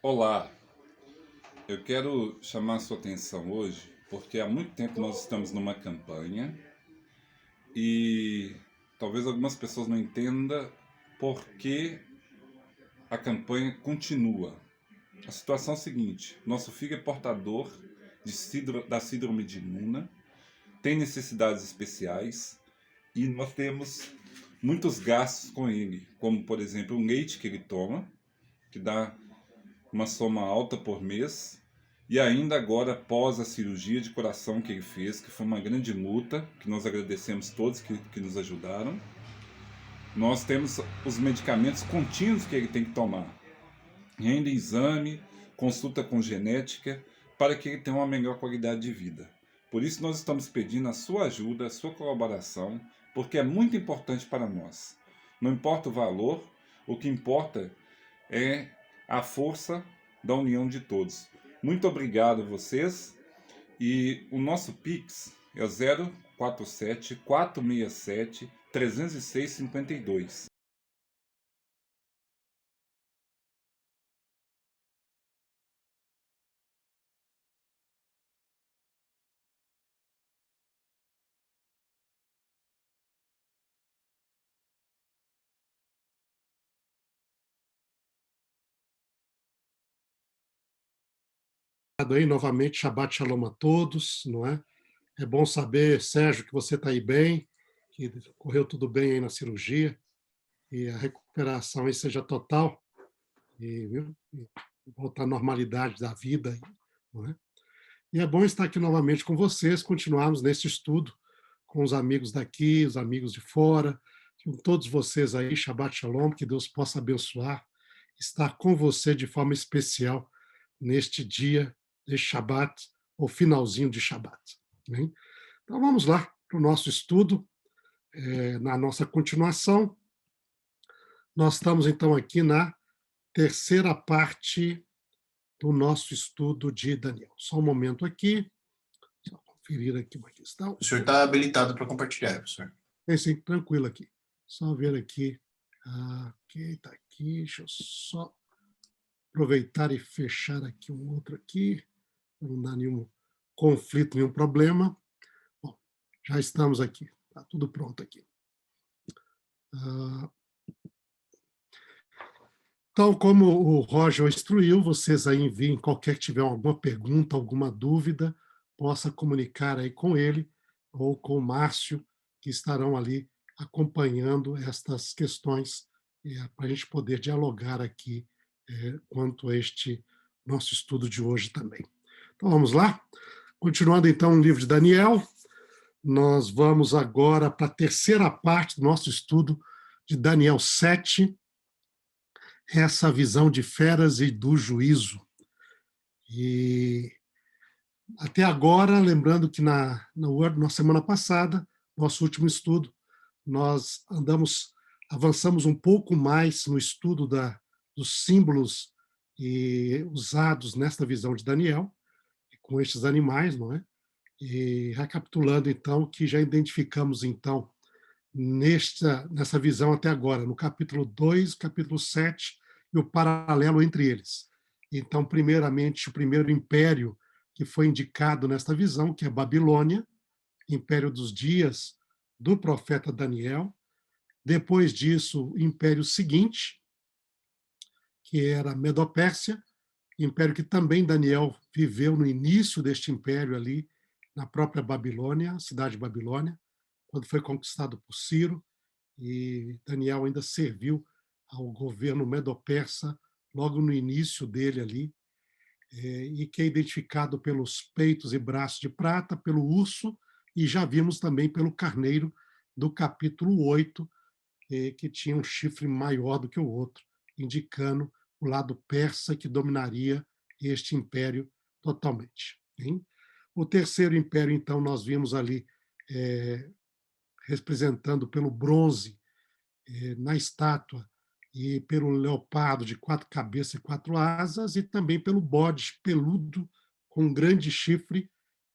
Olá, eu quero chamar a sua atenção hoje porque há muito tempo nós estamos numa campanha e talvez algumas pessoas não entendam por que a campanha continua. A situação é a seguinte: nosso filho é portador da síndrome de Nuna, tem necessidades especiais e nós temos muitos gastos com ele, como por exemplo o leite que ele toma, que dá uma soma alta por mês. E ainda agora, após a cirurgia de coração que ele fez, que foi uma grande luta, que nós agradecemos todos que nos ajudaram, nós temos os medicamentos contínuos que ele tem que tomar. Ainda exame, consulta com genética, para que ele tenha uma melhor qualidade de vida. Por isso nós estamos pedindo a sua ajuda, a sua colaboração, porque é muito importante para nós. Não importa o valor, o que importa é a força da união de todos. Muito obrigado a vocês. E o nosso Pix é o 047 467 306 52. Aí novamente, Shabbat Shalom a todos, não é? É bom saber, Sérgio, que você está aí bem, que correu tudo bem aí na cirurgia e a recuperação aí seja total e, viu, e voltar à normalidade da vida, não é? E é bom estar aqui novamente com vocês, continuarmos nesse estudo com os amigos daqui, os amigos de fora, com todos vocês aí, Shabbat Shalom, que Deus possa abençoar, estar com você de forma especial neste dia de Shabbat, ou finalzinho de Shabbat. Né? Então vamos lá para o nosso estudo, na nossa continuação. Nós estamos então aqui na terceira parte do nosso estudo de Daniel. Só um momento aqui, só conferir aqui uma questão. O senhor está habilitado para compartilhar, professor. Sim, tranquilo aqui. Só ver aqui. Ok, está aqui. Deixa eu só aproveitar e fechar aqui um outro aqui, para não dar nenhum conflito, nenhum problema. Bom, já estamos aqui. Está tudo pronto aqui. Então, como o Roger instruiu, vocês aí enviem, qualquer que tiver alguma pergunta, alguma dúvida, possa comunicar aí com ele ou com o Márcio, que estarão ali acompanhando estas questões para a gente poder dialogar aqui quanto a este nosso estudo de hoje também. Então, vamos lá? Continuando, então, o livro de Daniel, nós vamos agora para a terceira parte do nosso estudo de Daniel 7, essa visão de feras e do juízo. E até agora, lembrando que na semana passada, nosso último estudo, nós avançamos um pouco mais no estudo dos símbolos usados nesta visão de Daniel, com estes animais, não é? E recapitulando, então, que já identificamos, então, nessa visão até agora, no capítulo 2, capítulo 7, e o paralelo entre eles. Então, primeiramente, o primeiro império que foi indicado nesta visão, que é Babilônia, império dos dias do profeta Daniel. Depois disso, o império seguinte, que era Medopérsia, império que também Daniel viveu no início deste império ali, na própria Babilônia, a cidade de Babilônia, quando foi conquistado por Ciro, e Daniel ainda serviu ao governo medo-persa logo no início dele ali, e que é identificado pelos peitos e braços de prata, pelo urso, e já vimos também pelo carneiro do capítulo 8, que tinha um chifre maior do que o outro, indicando o lado persa que dominaria este império totalmente. Hein? O terceiro império, então, nós vimos ali representando pelo bronze na estátua e pelo leopardo de 4 cabeças e 4 asas, e também pelo bode peludo com um grande chifre,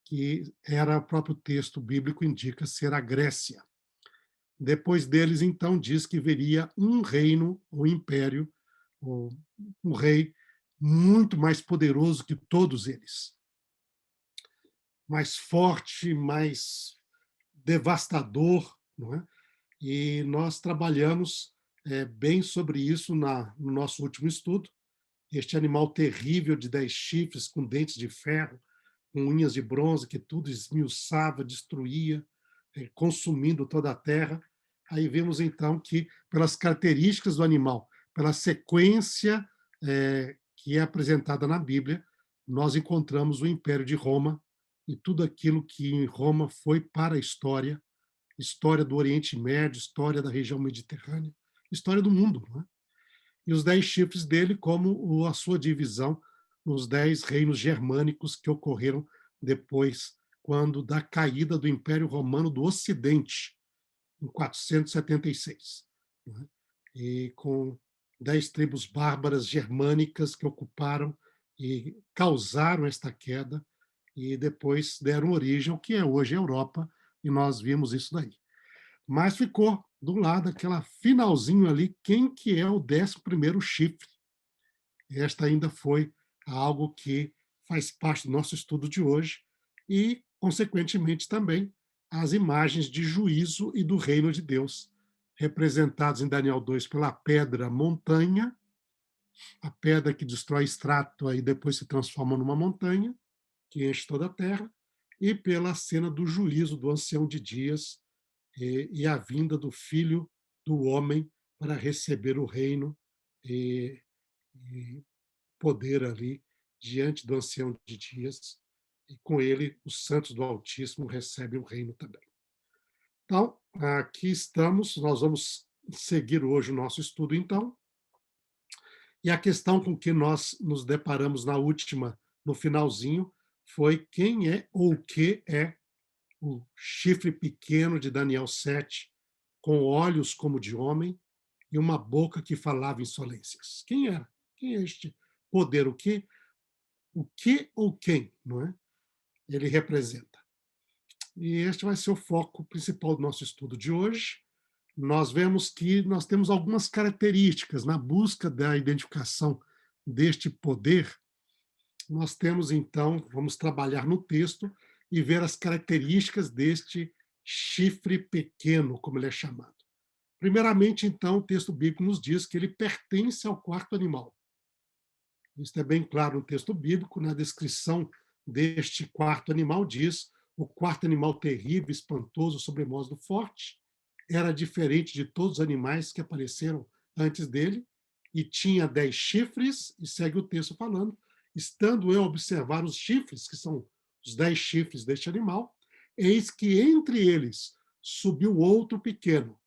que era o próprio texto bíblico indica ser a Grécia. Depois deles, então, diz que viria um reino, um império, um rei muito mais poderoso que todos eles, mais forte, mais devastador, não é? E nós trabalhamos bem sobre isso no nosso último estudo. Este animal terrível de 10 chifres, com dentes de ferro, com unhas de bronze, que tudo esmiuçava, destruía, consumindo toda a terra. Aí vemos, então, que, pelas características do animal, pela sequência que é apresentada na Bíblia, nós encontramos o Império de Roma e tudo aquilo que em Roma foi para a história do Oriente Médio, história da região mediterrânea, história do mundo. Não é? E os 10 chifres dele como a sua divisão nos 10 reinos germânicos que ocorreram depois, quando da caída do Império Romano do Ocidente, em 476. Não é? E com 10 tribos bárbaras germânicas que ocuparam e causaram esta queda e depois deram origem ao que é hoje a Europa, e nós vimos isso daí. Mas ficou do lado aquela finalzinho ali, quem que é o 11º chifre. Esta ainda foi algo que faz parte do nosso estudo de hoje e, consequentemente, também as imagens de juízo e do reino de Deus, representados em Daniel 2 pela pedra montanha, a pedra que destrói extrato e depois se transforma numa montanha, que enche toda a terra, e pela cena do juízo do ancião de dias e a vinda do Filho do Homem para receber o reino e poder ali diante do ancião de dias, e com ele os santos do Altíssimo recebem o reino também. Então, aqui estamos, nós vamos seguir hoje o nosso estudo, então, e a questão com que nós nos deparamos no finalzinho, foi quem é ou o que é o chifre pequeno de Daniel 7, com olhos como de homem e uma boca que falava insolências. Quem era? Quem é este poder? O que ou quem, não é? Ele representa. E este vai ser o foco principal do nosso estudo de hoje. Nós vemos que nós temos algumas características na busca da identificação deste poder. Nós temos, então, vamos trabalhar no texto e ver as características deste chifre pequeno, como ele é chamado. Primeiramente, então, o texto bíblico nos diz que ele pertence ao 4º animal. Isso é bem claro no texto bíblico, na descrição deste 4º animal diz: o 4º animal terrível, espantoso, sobremodo forte, era diferente de todos os animais que apareceram antes dele, e tinha 10 chifres, e segue o texto falando, estando eu a observar os chifres, que são os 10 chifres deste animal, eis que entre eles subiu outro pequeno,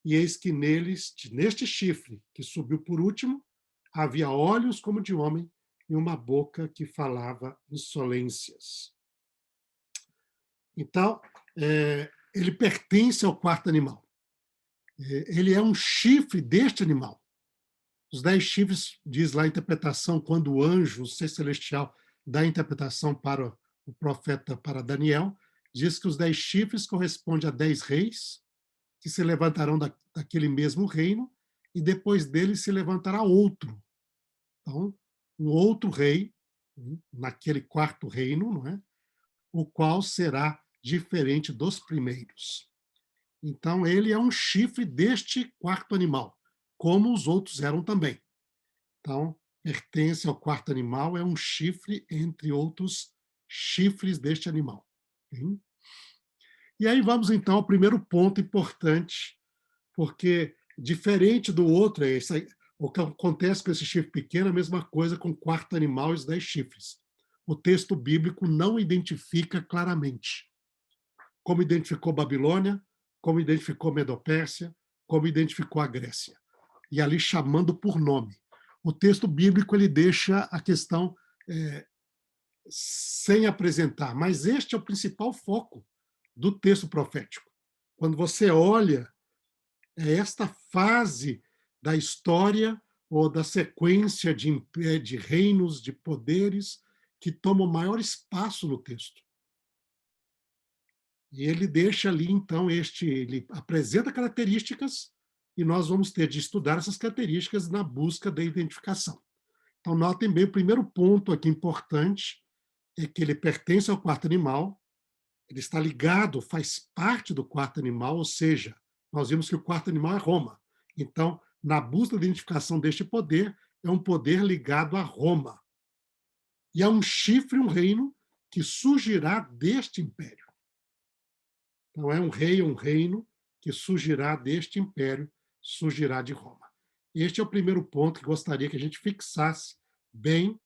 e eis que neste chifre, que subiu por último, havia olhos como de homem e uma boca que falava insolências. Então, ele pertence ao 4º animal. Ele é um chifre deste animal. Os 10 chifres, diz lá a interpretação, quando o anjo, o ser celestial, dá a interpretação para o profeta, para Daniel, diz que os 10 chifres correspondem a 10 reis, que se levantarão daquele mesmo reino, e depois dele se levantará outro. Então, um outro rei, naquele 4º reino, não é? O qual será diferente dos primeiros. Então, ele é um chifre deste 4º animal, como os outros eram também. Então, pertence ao 4º animal, é um chifre entre outros chifres deste animal. E aí vamos, então, ao primeiro ponto importante, porque, diferente do outro, o que acontece com esse chifre pequeno é a mesma coisa com o 4º animal e os 10 chifres. O texto bíblico não identifica claramente como identificou Babilônia, como identificou Medopérsia, como identificou a Grécia. E ali chamando por nome. O texto bíblico ele deixa a questão sem apresentar, mas este é o principal foco do texto profético. Quando você olha esta fase da história ou da sequência de reinos, de poderes, que tomam maior espaço no texto. E ele deixa ali, então, ele apresenta características e nós vamos ter de estudar essas características na busca da identificação. Então, notem bem, o primeiro ponto aqui importante é que ele pertence ao quarto animal, ele está ligado, faz parte do quarto animal, ou seja, nós vimos que o quarto animal é Roma. Então, na busca da identificação deste poder, é um poder ligado a Roma. E é um chifre, um reino, que surgirá deste império. Então, é um rei, um reino, que surgirá deste império, surgirá de Roma. Este é o primeiro ponto que gostaria que a gente fixasse bem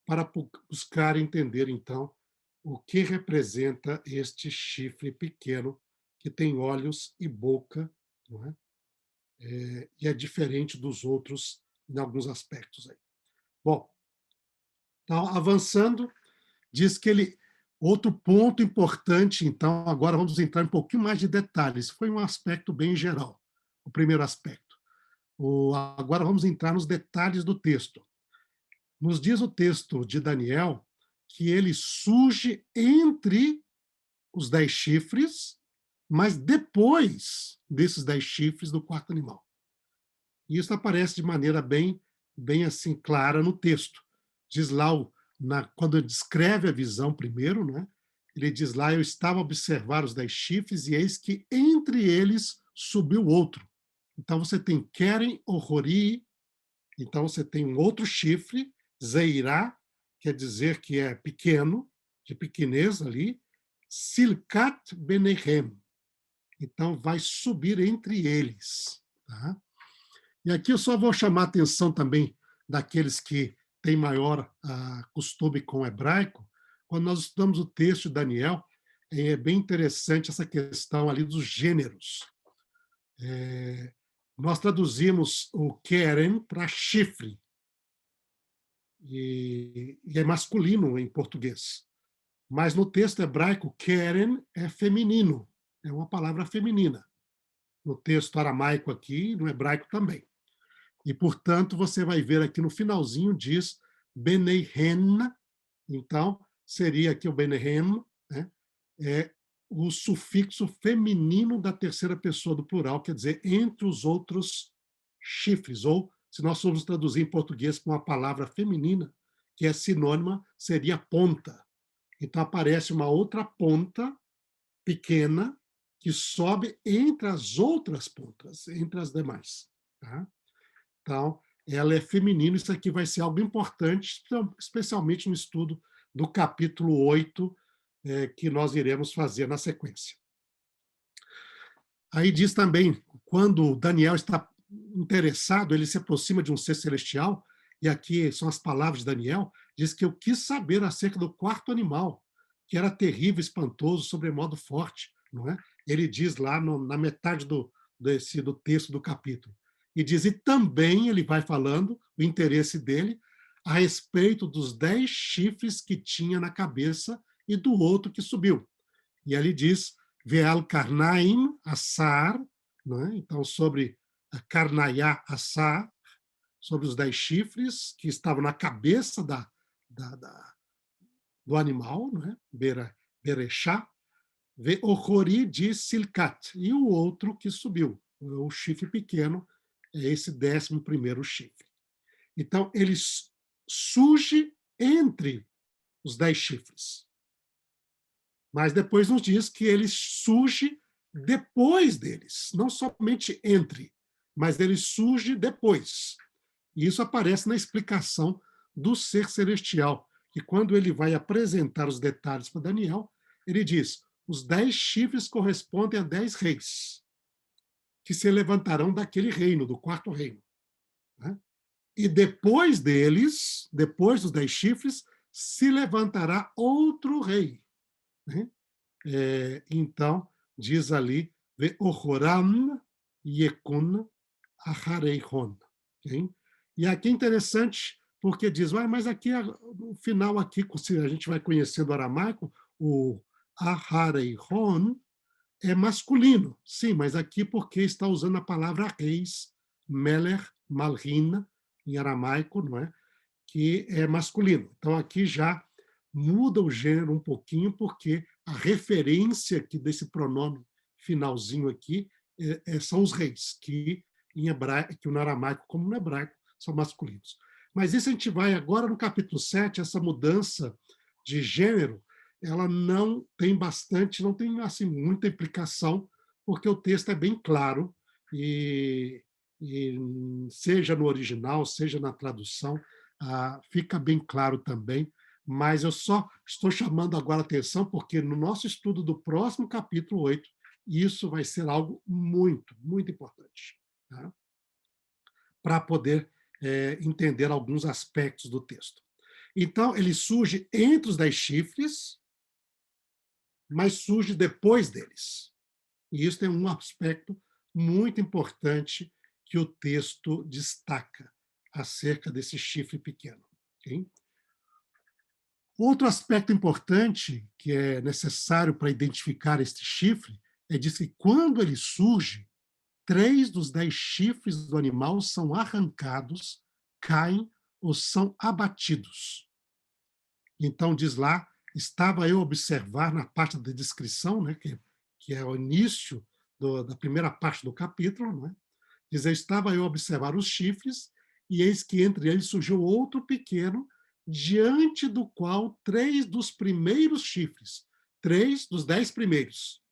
para buscar entender, então, o que representa este chifre pequeno que tem olhos e boca, não é? E é diferente dos outros em alguns aspectos aí. Bom, então, avançando, diz que ele... Outro ponto importante, então, agora vamos entrar em um pouquinho mais de detalhes. Foi um aspecto bem geral, o primeiro aspecto. Agora vamos entrar nos detalhes do texto. Nos diz o texto de Daniel que ele surge entre os 10 chifres, mas depois desses 10 chifres do quarto animal. E isso aparece de maneira bem assim clara no texto. Diz lá, quando ele descreve a visão primeiro, né, ele diz lá, eu estava a observar os 10 chifres e eis que entre eles subiu outro. Então você tem Keren Ohori, então você tem um outro chifre, Zeirá, quer dizer que é pequeno, de pequenez ali, Silkat Benehem, então vai subir entre eles. Tá? E aqui eu só vou chamar a atenção também daqueles que têm maior costume com o hebraico. Quando nós estudamos o texto de Daniel, é bem interessante essa questão ali dos gêneros. Nós traduzimos o Keren para chifre, e é masculino em português. Mas no texto hebraico, Keren é feminino, é uma palavra feminina. No texto aramaico aqui, no hebraico também. E, portanto, você vai ver aqui no finalzinho, diz Beneihen, então, seria aqui o Beneihem, né? É o sufixo feminino da terceira pessoa do plural, quer dizer, entre os outros chifres, ou, se nós formos traduzir em português com uma palavra feminina, que é sinônima, seria ponta. Então, aparece uma outra ponta pequena que sobe entre as outras pontas, entre as demais. Tá? Então, ela é feminina, isso aqui vai ser algo importante, especialmente no estudo do capítulo 8, que nós iremos fazer na sequência. Aí diz também, quando Daniel está interessado, ele se aproxima de um ser celestial, e aqui são as palavras de Daniel, diz que eu quis saber acerca do quarto animal, que era terrível, espantoso, sobremodo forte. Não é? Ele diz lá na metade do texto do capítulo. E diz, e também ele vai falando o interesse dele a respeito dos 10 chifres que tinha na cabeça e do outro que subiu. E ele diz, Veal Karnaim Assar, né? Então sobre a Karnayá Assar, sobre os 10 chifres que estavam na cabeça do animal, né? Berechá, Ve Ohori de Silkat, e o outro que subiu, o chifre pequeno, é esse 11º chifre. Então, ele surge entre os 10 chifres. Mas depois nos diz que ele surge depois deles, não somente entre, mas ele surge depois. E isso aparece na explicação do ser celestial, que quando ele vai apresentar os detalhes para Daniel, ele diz, os 10 chifres correspondem a 10 reis, que se levantarão daquele reino, do quarto reino. Né? E depois deles, depois dos 10 chifres, se levantará outro rei. Né? Então, diz ali, Ve'ohoram Yekun Ahareihon. Okay? E aqui é interessante, porque diz, mas aqui, no final, aqui, se a gente vai conhecendo o aramaico, o Ahareihon é masculino, sim, mas aqui porque está usando a palavra reis, Meler, Malhin, em aramaico, não é? Que é masculino. Então aqui já muda o gênero um pouquinho, porque a referência aqui desse pronome finalzinho aqui são os reis, que em hebraico, que no aramaico, como no hebraico, são masculinos. Mas isso a gente vai agora no capítulo 7, essa mudança de gênero, ela não tem assim, muita implicação, porque o texto é bem claro, e seja no original, seja na tradução, fica bem claro também, mas eu só estou chamando agora a atenção porque no nosso estudo do próximo capítulo 8, isso vai ser algo muito, muito importante, tá? Para poder entender alguns aspectos do texto. Então, ele surge entre os 10 chifres, mas surge depois deles. E isso tem um aspecto muito importante que o texto destaca acerca desse chifre pequeno. Okay? Outro aspecto importante que é necessário para identificar este chifre é de que quando ele surge, 3 dos 10 chifres do animal são arrancados, caem ou são abatidos. Então, diz lá, estava eu a observar na parte da descrição, né, que é o início da primeira parte do capítulo, né, diz, estava eu a observar os chifres, e eis que entre eles surgiu outro pequeno, diante do qual 3 dos primeiros chifres, 3 dos 10 primeiros,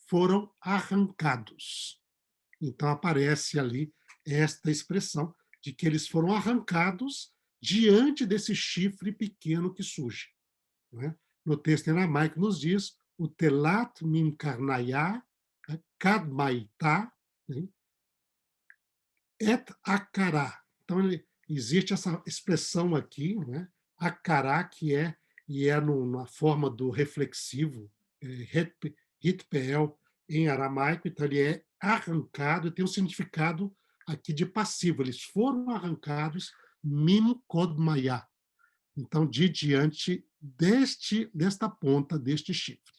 foram arrancados. Então aparece ali esta expressão de que eles foram arrancados diante desse chifre pequeno que surge. Não é? No texto em aramaico nos diz o telat min karnaya kadmaita et akará. Então existe essa expressão aqui, né? Akará, que é na forma do reflexivo, hitpeel, em aramaico, então ele é arrancado e tem um significado aqui de passivo. Eles foram arrancados mim kodmaya. Então, de diante desta ponta, deste chifre.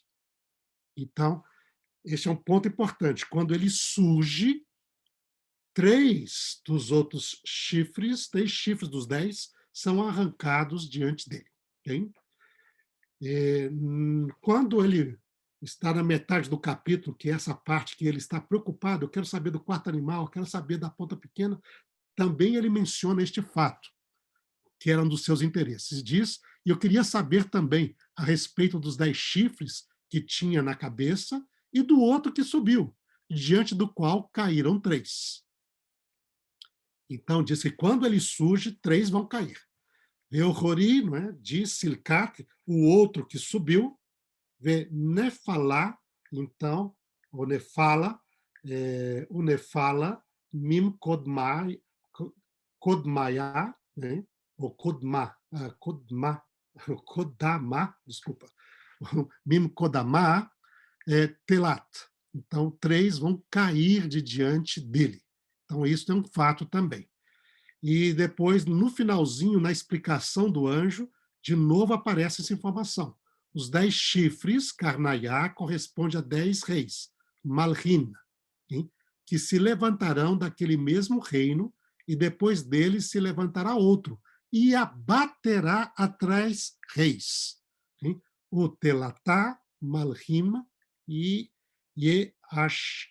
Então, esse é um ponto importante. Quando ele surge, 3 dos outros chifres, 3 chifres dos 10, são arrancados diante dele. Okay? Quando ele está na metade do capítulo, que é essa parte que ele está preocupado, eu quero saber do quarto animal, eu quero saber da ponta pequena, também ele menciona este fato, que era um dos seus interesses. Diz, e eu queria saber também a respeito dos 10 chifres que tinha na cabeça e do outro que subiu, diante do qual caíram 3. Então, diz que quando ele surge, 3 vão cair. Euhori, não é? Diz Silcat, o outro que subiu, vê Nefalá, então, o Nefala, Mim Kodmaya, né? Ou Kodama, desculpa, Mim Kodama, Telat. Então, 3 vão cair de diante dele. Então, isso é um fato também. E depois, no finalzinho, na explicação do anjo, de novo aparece essa informação. Os 10 chifres, Karnayá, corresponde a 10 reis, Malhin, que se levantarão daquele mesmo reino, e depois deles se levantará outro, e abaterá atrás reis. O Telatá, Malhim e Yeashpil.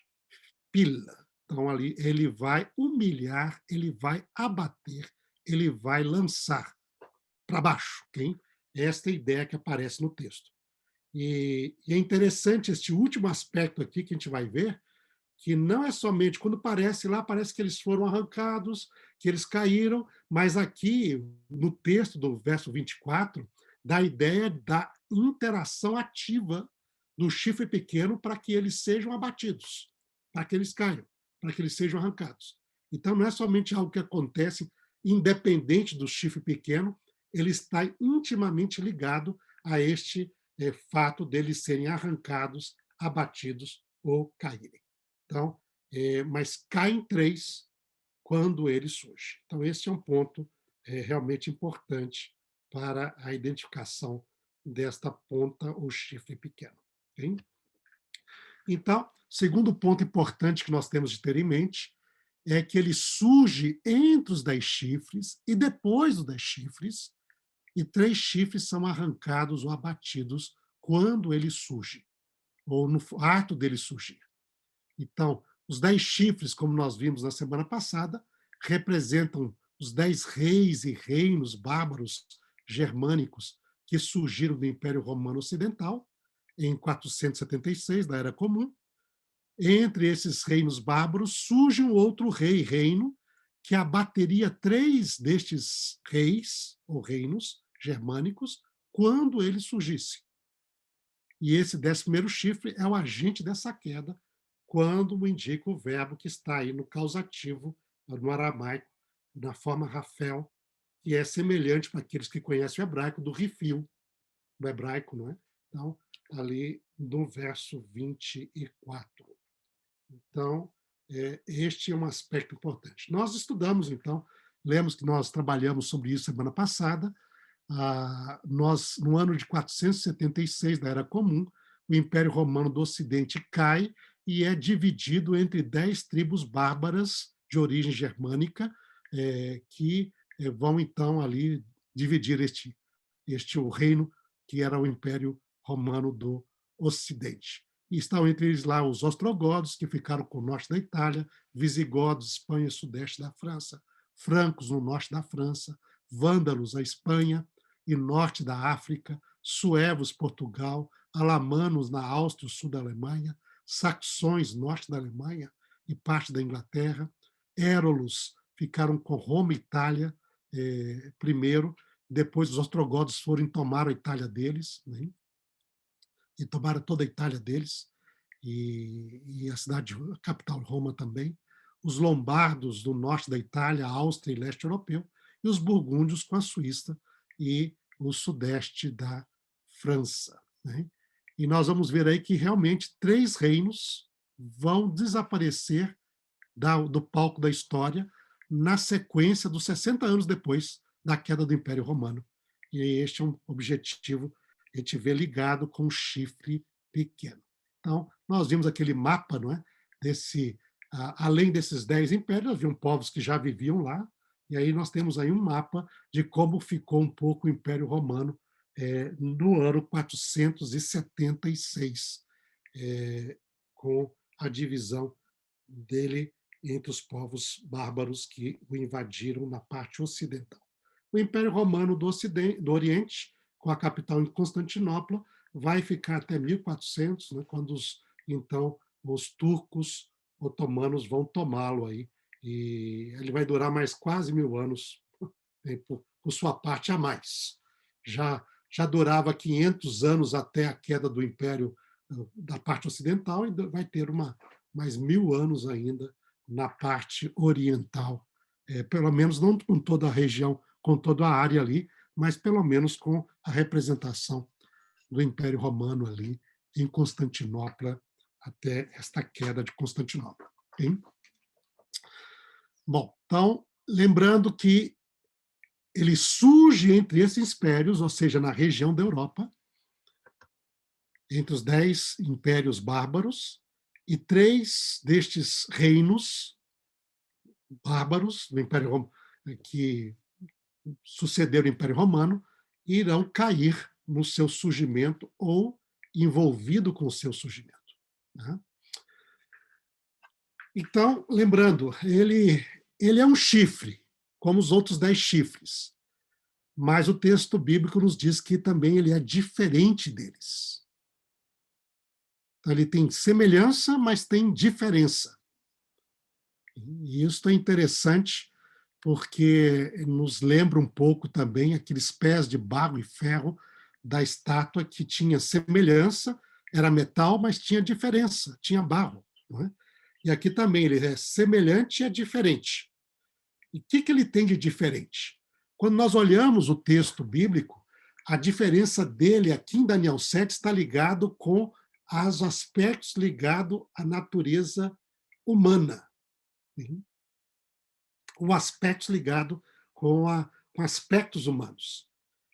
Então, ali, ele vai humilhar, ele vai abater, ele vai lançar para baixo. Okay? Esta é a ideia que aparece no texto. E é interessante este último aspecto aqui que a gente vai ver, que não é somente, quando parece lá, parece que eles foram arrancados, que eles caíram, mas aqui, no texto do verso 24, dá a ideia da interação ativa do chifre pequeno para que eles sejam abatidos, para que eles caiam, para que eles sejam arrancados. Então, não é somente algo que acontece independente do chifre pequeno, ele está intimamente ligado a este fato deles serem arrancados, abatidos ou caírem. Então, mas caem 3 quando ele surge. Então, esse é um ponto realmente importante para a identificação desta ponta ou chifre pequeno. Okay? Então, segundo ponto importante que nós temos de ter em mente é que ele surge entre os 10 chifres e depois dos 10 chifres, e 3 chifres são arrancados ou abatidos quando ele surge, ou no ato dele surgir. Então, os 10 chifres, como nós vimos na semana passada, representam os 10 reis e reinos bárbaros germânicos que surgiram do Império Romano Ocidental, em 476, da Era Comum. Entre esses reinos bárbaros surge um outro reino, que abateria 3 destes reis ou reinos germânicos quando ele surgisse. E esse 11º chifre é o agente dessa queda, quando indica o verbo que está aí no causativo, no aramaico, na forma Rafel, que é semelhante para aqueles que conhecem o hebraico, do rifil, do hebraico, não é? Então, ali no verso 24. Então, este é um aspecto importante. Nós estudamos, então, lemos que nós trabalhamos sobre isso semana passada. Nós, no ano de 476 da Era Comum, o Império Romano do Ocidente cai e é dividido entre 10 tribos bárbaras de origem germânica, que vão, então, ali dividir o reino que era o Império Romano do Ocidente. E estão entre eles lá os ostrogodos, que ficaram com o norte da Itália, visigodos, Espanha e sudeste da França, francos no norte da França, vândalos, a Espanha e norte da África, suevos, Portugal, alamanos na Áustria e sul da Alemanha, saxões, norte da Alemanha e parte da Inglaterra, érolos ficaram com Roma e Itália primeiro, depois os ostrogodos foram e tomaram a Itália deles, né? E tomaram toda a Itália deles, e a capital Roma também, os lombardos do norte da Itália, Áustria e leste europeu, e os burgúndios com a Suíça e o sudeste da França, né? E nós vamos ver aí que realmente 3 reinos vão desaparecer do palco da história na sequência dos 60 anos depois da queda do Império Romano. E este é um objetivo a gente vê ligado com o chifre pequeno. Então, nós vimos aquele mapa, não é? Além desses 10 impérios, haviam povos que já viviam lá, e aí nós temos aí um mapa de como ficou um pouco o Império Romano no ano 476, com a divisão dele entre os povos bárbaros que o invadiram na parte ocidental. O Império Romano do Oriente, com a capital em Constantinopla, vai ficar até 1400, né, quando então os turcos otomanos vão tomá-lo aí, e ele vai durar mais quase 1000 anos, por sua parte a mais. Já durava 500 anos até a queda do Império da parte ocidental, e vai ter mais 1000 anos ainda na parte oriental, pelo menos não com toda a região, com toda a área ali, mas pelo menos com a representação do Império Romano ali em Constantinopla, até esta queda de Constantinopla. Okay? Bom, então, lembrando que ele surge entre esses impérios, ou seja, na região da Europa, entre os 10 impérios bárbaros, e 3 destes reinos bárbaros do Império Romano, que sucederam o Império Romano, irão cair no seu surgimento ou envolvido com o seu surgimento. Né? Então, lembrando, ele é um chifre, como os outros 10 chifres, mas o texto bíblico nos diz que também ele é diferente deles. Então, ele tem semelhança, mas tem diferença. E isso é interessante, porque nos lembra um pouco também aqueles pés de barro e ferro da estátua, que tinha semelhança, era metal, mas tinha diferença, tinha barro. Não é? E aqui também ele é semelhante e é diferente. E o que ele tem de diferente? Quando nós olhamos o texto bíblico, a diferença dele aqui em Daniel 7 está ligado com os aspectos ligados à natureza humana. O aspecto ligado com aspectos humanos.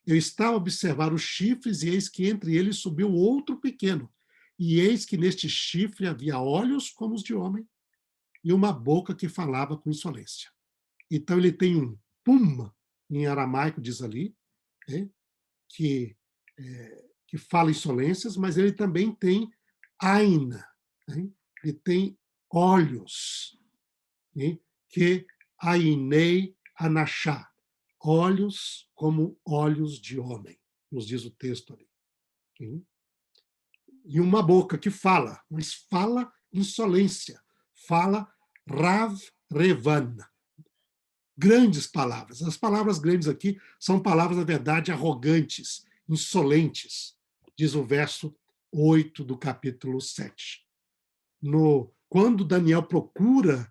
Eu estava a observar os chifres, e eis que entre eles subiu outro pequeno. E eis que neste chifre havia olhos como os de homem e uma boca que falava com insolência. Então ele tem um pum, em aramaico diz ali, né, que fala insolências, mas ele também tem aina, né, ele tem olhos, né, que ainei anachá, olhos como olhos de homem, nos diz o texto ali. E uma boca que fala, mas fala insolência, fala Rav Revan. Grandes palavras. As palavras grandes aqui são palavras, na verdade, arrogantes, insolentes, diz o verso 8 do capítulo 7. Quando Daniel procura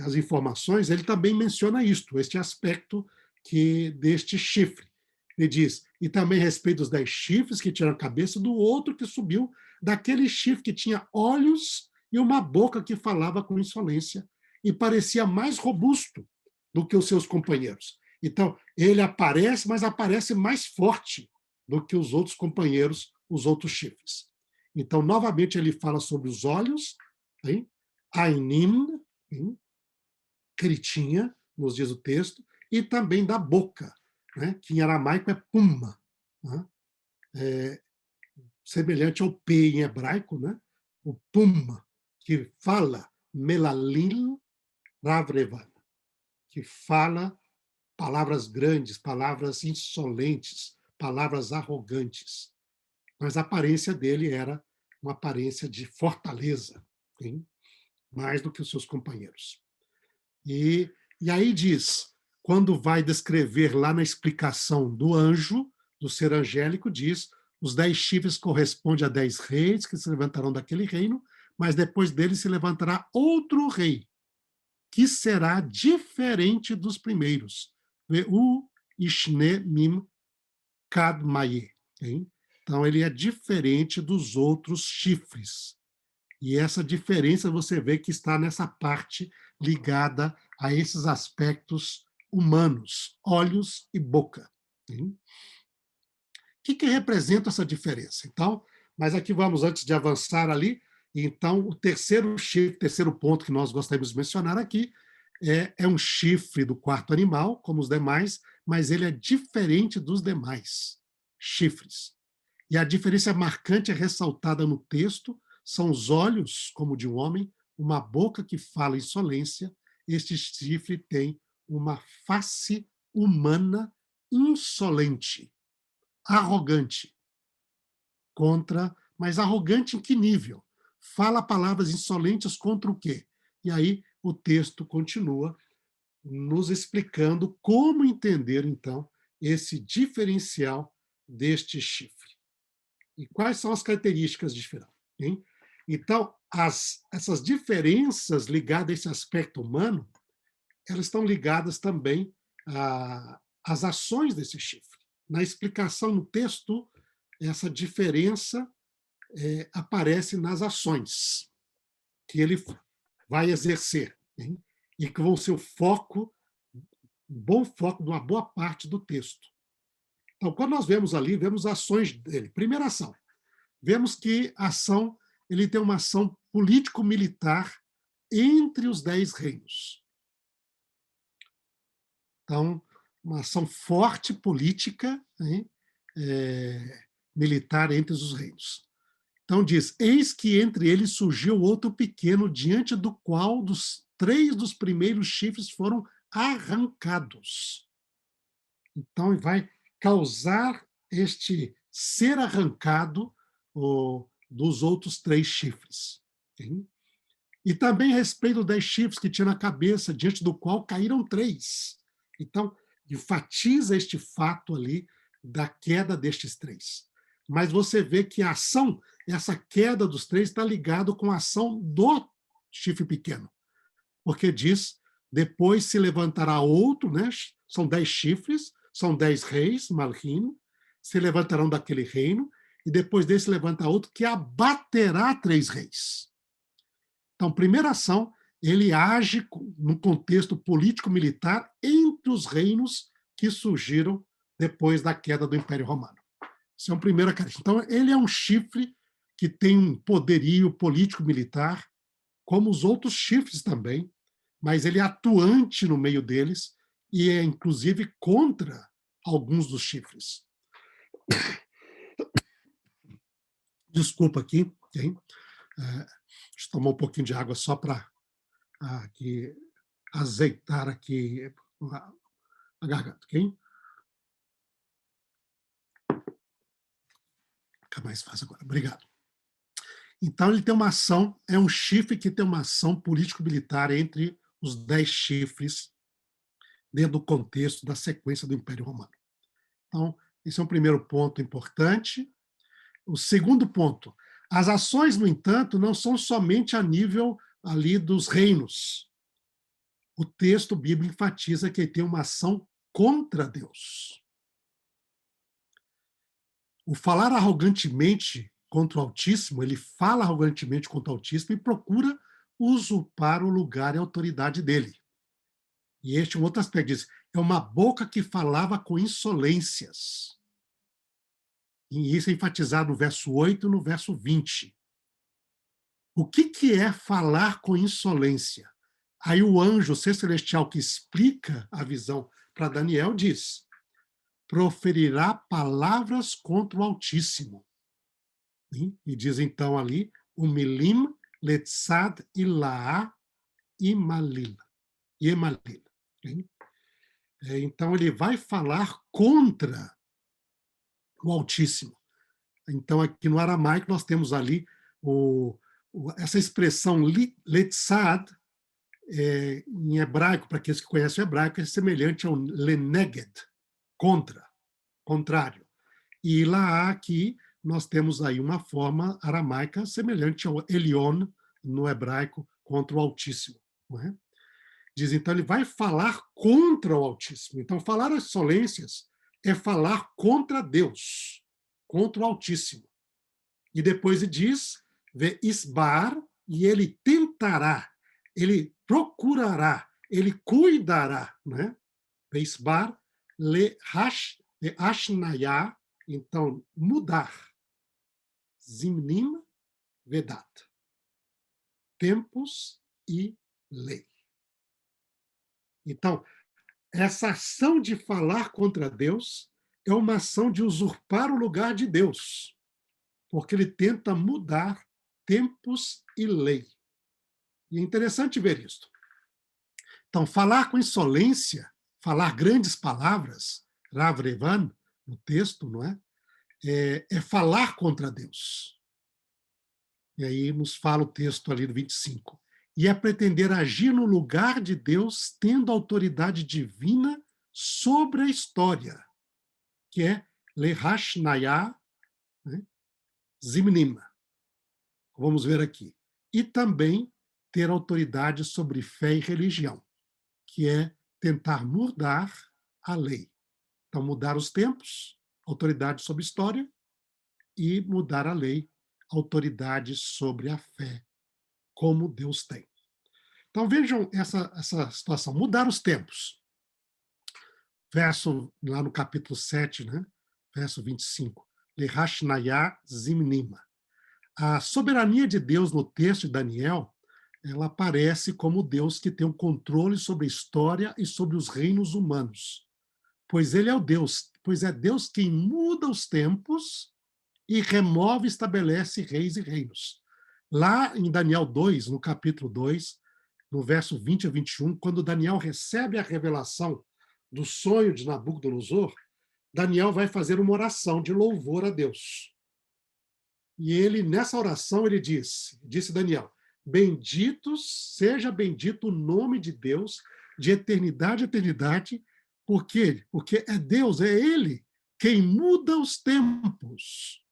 as informações, ele também menciona isto, este aspecto deste chifre. Ele diz, e também a respeito dos 10 chifres que tinham a cabeça do outro que subiu, daquele chifre que tinha olhos e uma boca que falava com insolência e parecia mais robusto do que os seus companheiros. Então, ele aparece, mas aparece mais forte do que os outros companheiros, os outros chifres. Então, novamente, ele fala sobre os olhos, Ainim, que ele tinha, nos diz o texto, e também da boca, né, que em aramaico é puma, né, semelhante ao P em hebraico, né, o puma, que fala melalil ravrevan, que fala palavras grandes, palavras insolentes, palavras arrogantes. Mas a aparência dele era uma aparência de fortaleza, hein? Mais do que os seus companheiros. E aí diz, quando vai descrever lá na explicação do anjo, do ser angélico, diz, os 10 chifres correspondem a 10 reis que se levantarão daquele reino, mas depois dele se levantará outro rei, que será diferente dos primeiros. Veu ishne mim kadmaye. Então, ele é diferente dos outros chifres. E essa diferença você vê que está nessa parte ligada a esses aspectos humanos, olhos e boca. O que representa essa diferença? Então, mas aqui vamos, antes de avançar ali, então, o terceiro chifre, terceiro ponto que nós gostaríamos de mencionar aqui, é um chifre do quarto animal, como os demais, mas ele é diferente dos demais chifres. E a diferença marcante é ressaltada no texto, são os olhos, como de um homem, uma boca que fala insolência. Este chifre tem uma face humana insolente, arrogante, mas arrogante em que nível? Fala palavras insolentes contra o quê? E aí o texto continua nos explicando como entender, então, esse diferencial deste chifre. E quais são as características diferentes? Então, essas diferenças ligadas a esse aspecto humano, elas estão ligadas também às ações desse chifre. Na explicação no texto, essa diferença aparece nas ações que ele vai exercer, e que vão ser o foco, bom foco de uma boa parte do texto. Então, quando nós vemos ali, vemos ações dele. Primeira ação, vemos que a ação, ele tem uma ação político-militar entre os 10 reinos. Então, uma ação forte política, militar entre os reinos. Então diz, eis que entre eles surgiu outro pequeno, diante do qual 3 dos primeiros chifres foram arrancados. Então vai causar este ser arrancado dos outros 3 chifres. E também a respeito dos 10 chifres que tinha na cabeça, diante do qual caíram 3. Então, enfatiza este fato ali da queda destes 3. Mas você vê que a ação, essa queda dos 3, está ligada com a ação do chifre pequeno. Porque diz, depois se levantará outro, né? São 10 chifres, são 10 reis, Malchim, se levantarão daquele reino, e depois dele se levanta outro que abaterá 3 reis. Então, primeira ação, ele age no contexto político-militar entre os reinos que surgiram depois da queda do Império Romano. Isso é uma primeira característica. Então, ele é um chifre que tem um poderio político-militar, como os outros chifres também, mas ele é atuante no meio deles e é, inclusive, contra alguns dos chifres. Desculpa aqui, hein? Deixa eu tomar um pouquinho de água só para azeitar aqui a garganta, ok? Fica mais fácil agora. Obrigado. Então, ele tem uma ação, é um chifre que tem uma ação político-militar entre os 10 chifres, dentro do contexto da sequência do Império Romano. Então, esse é um primeiro ponto importante. O segundo ponto, as ações, no entanto, não são somente a nível ali dos reinos. O texto bíblico enfatiza que ele tem uma ação contra Deus. O falar arrogantemente contra o Altíssimo, ele fala arrogantemente contra o Altíssimo e procura usurpar o lugar e a autoridade dele. E este é um outro aspecto, diz, é uma boca que falava com insolências. E isso é enfatizado no verso 8 e no verso 20. O que é falar com insolência? Aí o anjo, o ser celestial que explica a visão para Daniel, diz, proferirá palavras contra o Altíssimo. E diz então ali, o Milim, Letzad, Ilaá e Malil. Então ele vai falar contra o Altíssimo. Então aqui no aramaico nós temos ali essa expressão Letzad, em hebraico, para aqueles que conhecem o hebraico, é semelhante ao leneged, contra, contrário. E lá aqui nós temos aí uma forma aramaica semelhante ao Elion, no hebraico, contra o Altíssimo. Não é? Diz, então, ele vai falar contra o Altíssimo. Então, falar as insolências é falar contra Deus, contra o Altíssimo. E depois ele diz, ve isbar, e ele tentará, ele procurará, ele cuidará, né? Ve isbar, le ashnaya, então, mudar. Zimnim Vedat. Tempos e lei. Então, essa ação de falar contra Deus é uma ação de usurpar o lugar de Deus, porque ele tenta mudar tempos e lei. E é interessante ver isto. Então, falar com insolência, falar grandes palavras, Rav Revan, no texto, não é? É falar contra Deus. E aí nos fala o texto ali do 25. E é pretender agir no lugar de Deus, tendo autoridade divina sobre a história, que é Lehashnaya, né? Zimnim. Vamos ver aqui. E também ter autoridade sobre fé e religião, que é tentar mudar a lei. Então, mudar os tempos, autoridade sobre história, e mudar a lei, autoridade sobre a fé, como Deus tem. Então vejam essa situação, mudar os tempos. Verso, lá no capítulo 7, né? Verso 25. Lehashnaya zimnima. A soberania de Deus no texto de Daniel, ela aparece como Deus que tem o controle sobre a história e sobre os reinos humanos. Pois ele é o Deus, pois é Deus quem muda os tempos e remove e estabelece reis e reinos. Lá em Daniel 2, no capítulo 2, no verso 20 a 21, quando Daniel recebe a revelação do sonho de Nabucodonosor, Daniel vai fazer uma oração de louvor a Deus. E ele, nessa oração, ele disse Daniel, seja bendito o nome de Deus, de eternidade a eternidade, por quê? Porque é Deus, é Ele, quem muda os tempos.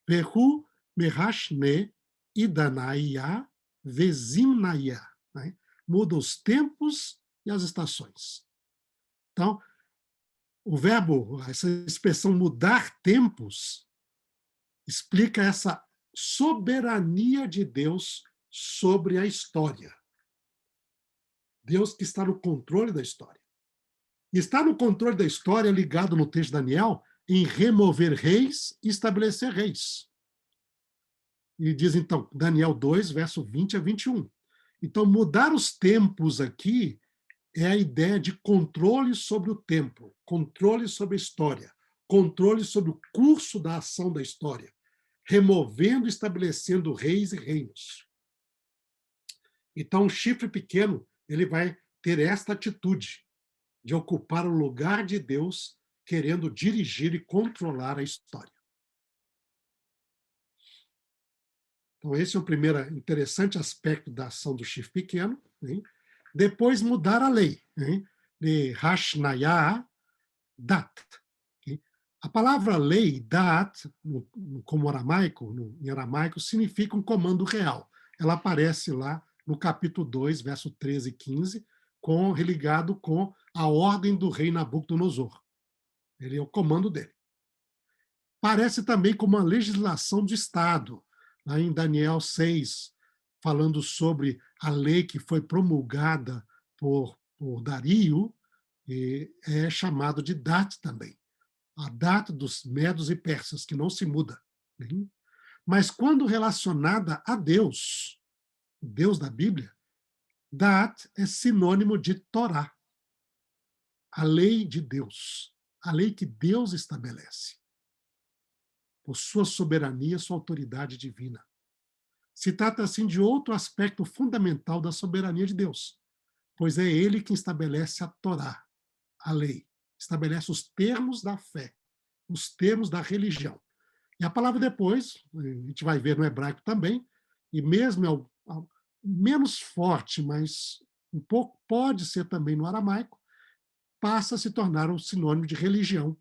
Vehu merashne idanaya vezimnaya. Né? Muda os tempos e as estações. Então, o verbo, essa expressão mudar tempos, explica essa soberania de Deus sobre a história. Deus que está no controle da história. E está no controle da história, ligado no texto de Daniel, em remover reis e estabelecer reis. E diz então, Daniel 2, verso 20 a 21. Então, mudar os tempos aqui é a ideia de controle sobre o tempo, controle sobre a história, controle sobre o curso da ação da história, removendo e estabelecendo reis e reinos. Então, o chifre pequeno, ele vai ter esta atitude de ocupar o lugar de Deus, querendo dirigir e controlar a história. Então, esse é o primeiro interessante aspecto da ação do chifre pequeno. Hein? Depois, mudar a lei, hein? De Hashnaya Dat. Okay? A palavra lei, Dat, como aramaico, em aramaico, significa um comando real. Ela aparece lá no capítulo 2, verso 13 e 15, ligado com a ordem do rei Nabucodonosor. Ele é o comando dele. Parece também como uma legislação de Estado, lá em Daniel 6, falando sobre a lei que foi promulgada por Dario, é chamado de Dat também. A data dos medos e persas, que não se muda. Mas quando relacionada a Deus, o Deus da Bíblia, Dat é sinônimo de Torá, a lei de Deus, a lei que Deus estabelece, por sua soberania, sua autoridade divina. Se trata, assim, de outro aspecto fundamental da soberania de Deus, pois é ele que estabelece a Torá, a lei, estabelece os termos da fé, os termos da religião. E a palavra depois, a gente vai ver no hebraico também, e mesmo menos forte, mas um pouco pode ser também no aramaico, passa a se tornar um sinônimo de religião,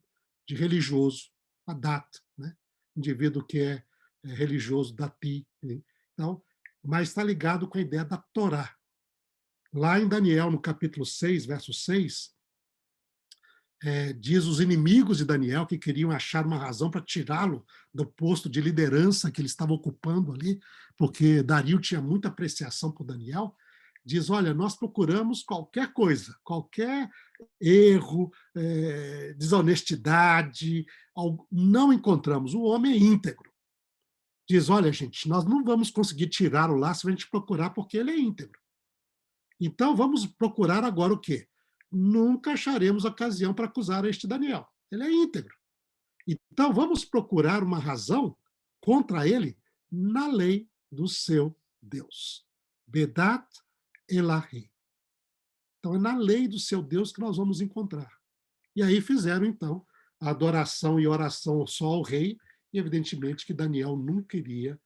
de religioso, a dat, né? Indivíduo que é religioso, dati. Né? Então, mas está ligado com a ideia da Torá. Lá em Daniel, no capítulo 6, verso 6, diz os inimigos de Daniel que queriam achar uma razão para tirá-lo do posto de liderança que ele estava ocupando ali, porque Dario tinha muita apreciação por Daniel, diz, olha, nós procuramos qualquer coisa, qualquer erro, desonestidade, não encontramos. O homem é íntegro. Diz, olha, gente, nós não vamos conseguir tirá-lo lá se a gente procurar, porque ele é íntegro. Então, vamos procurar agora o quê? Nunca acharemos ocasião para acusar este Daniel. Ele é íntegro. Então, vamos procurar uma razão contra ele na lei do seu Deus. Bedat Elahi. Então, é na lei do seu Deus que nós vamos encontrar. E aí fizeram, então, a adoração e oração só ao rei, e evidentemente que Daniel nunca iria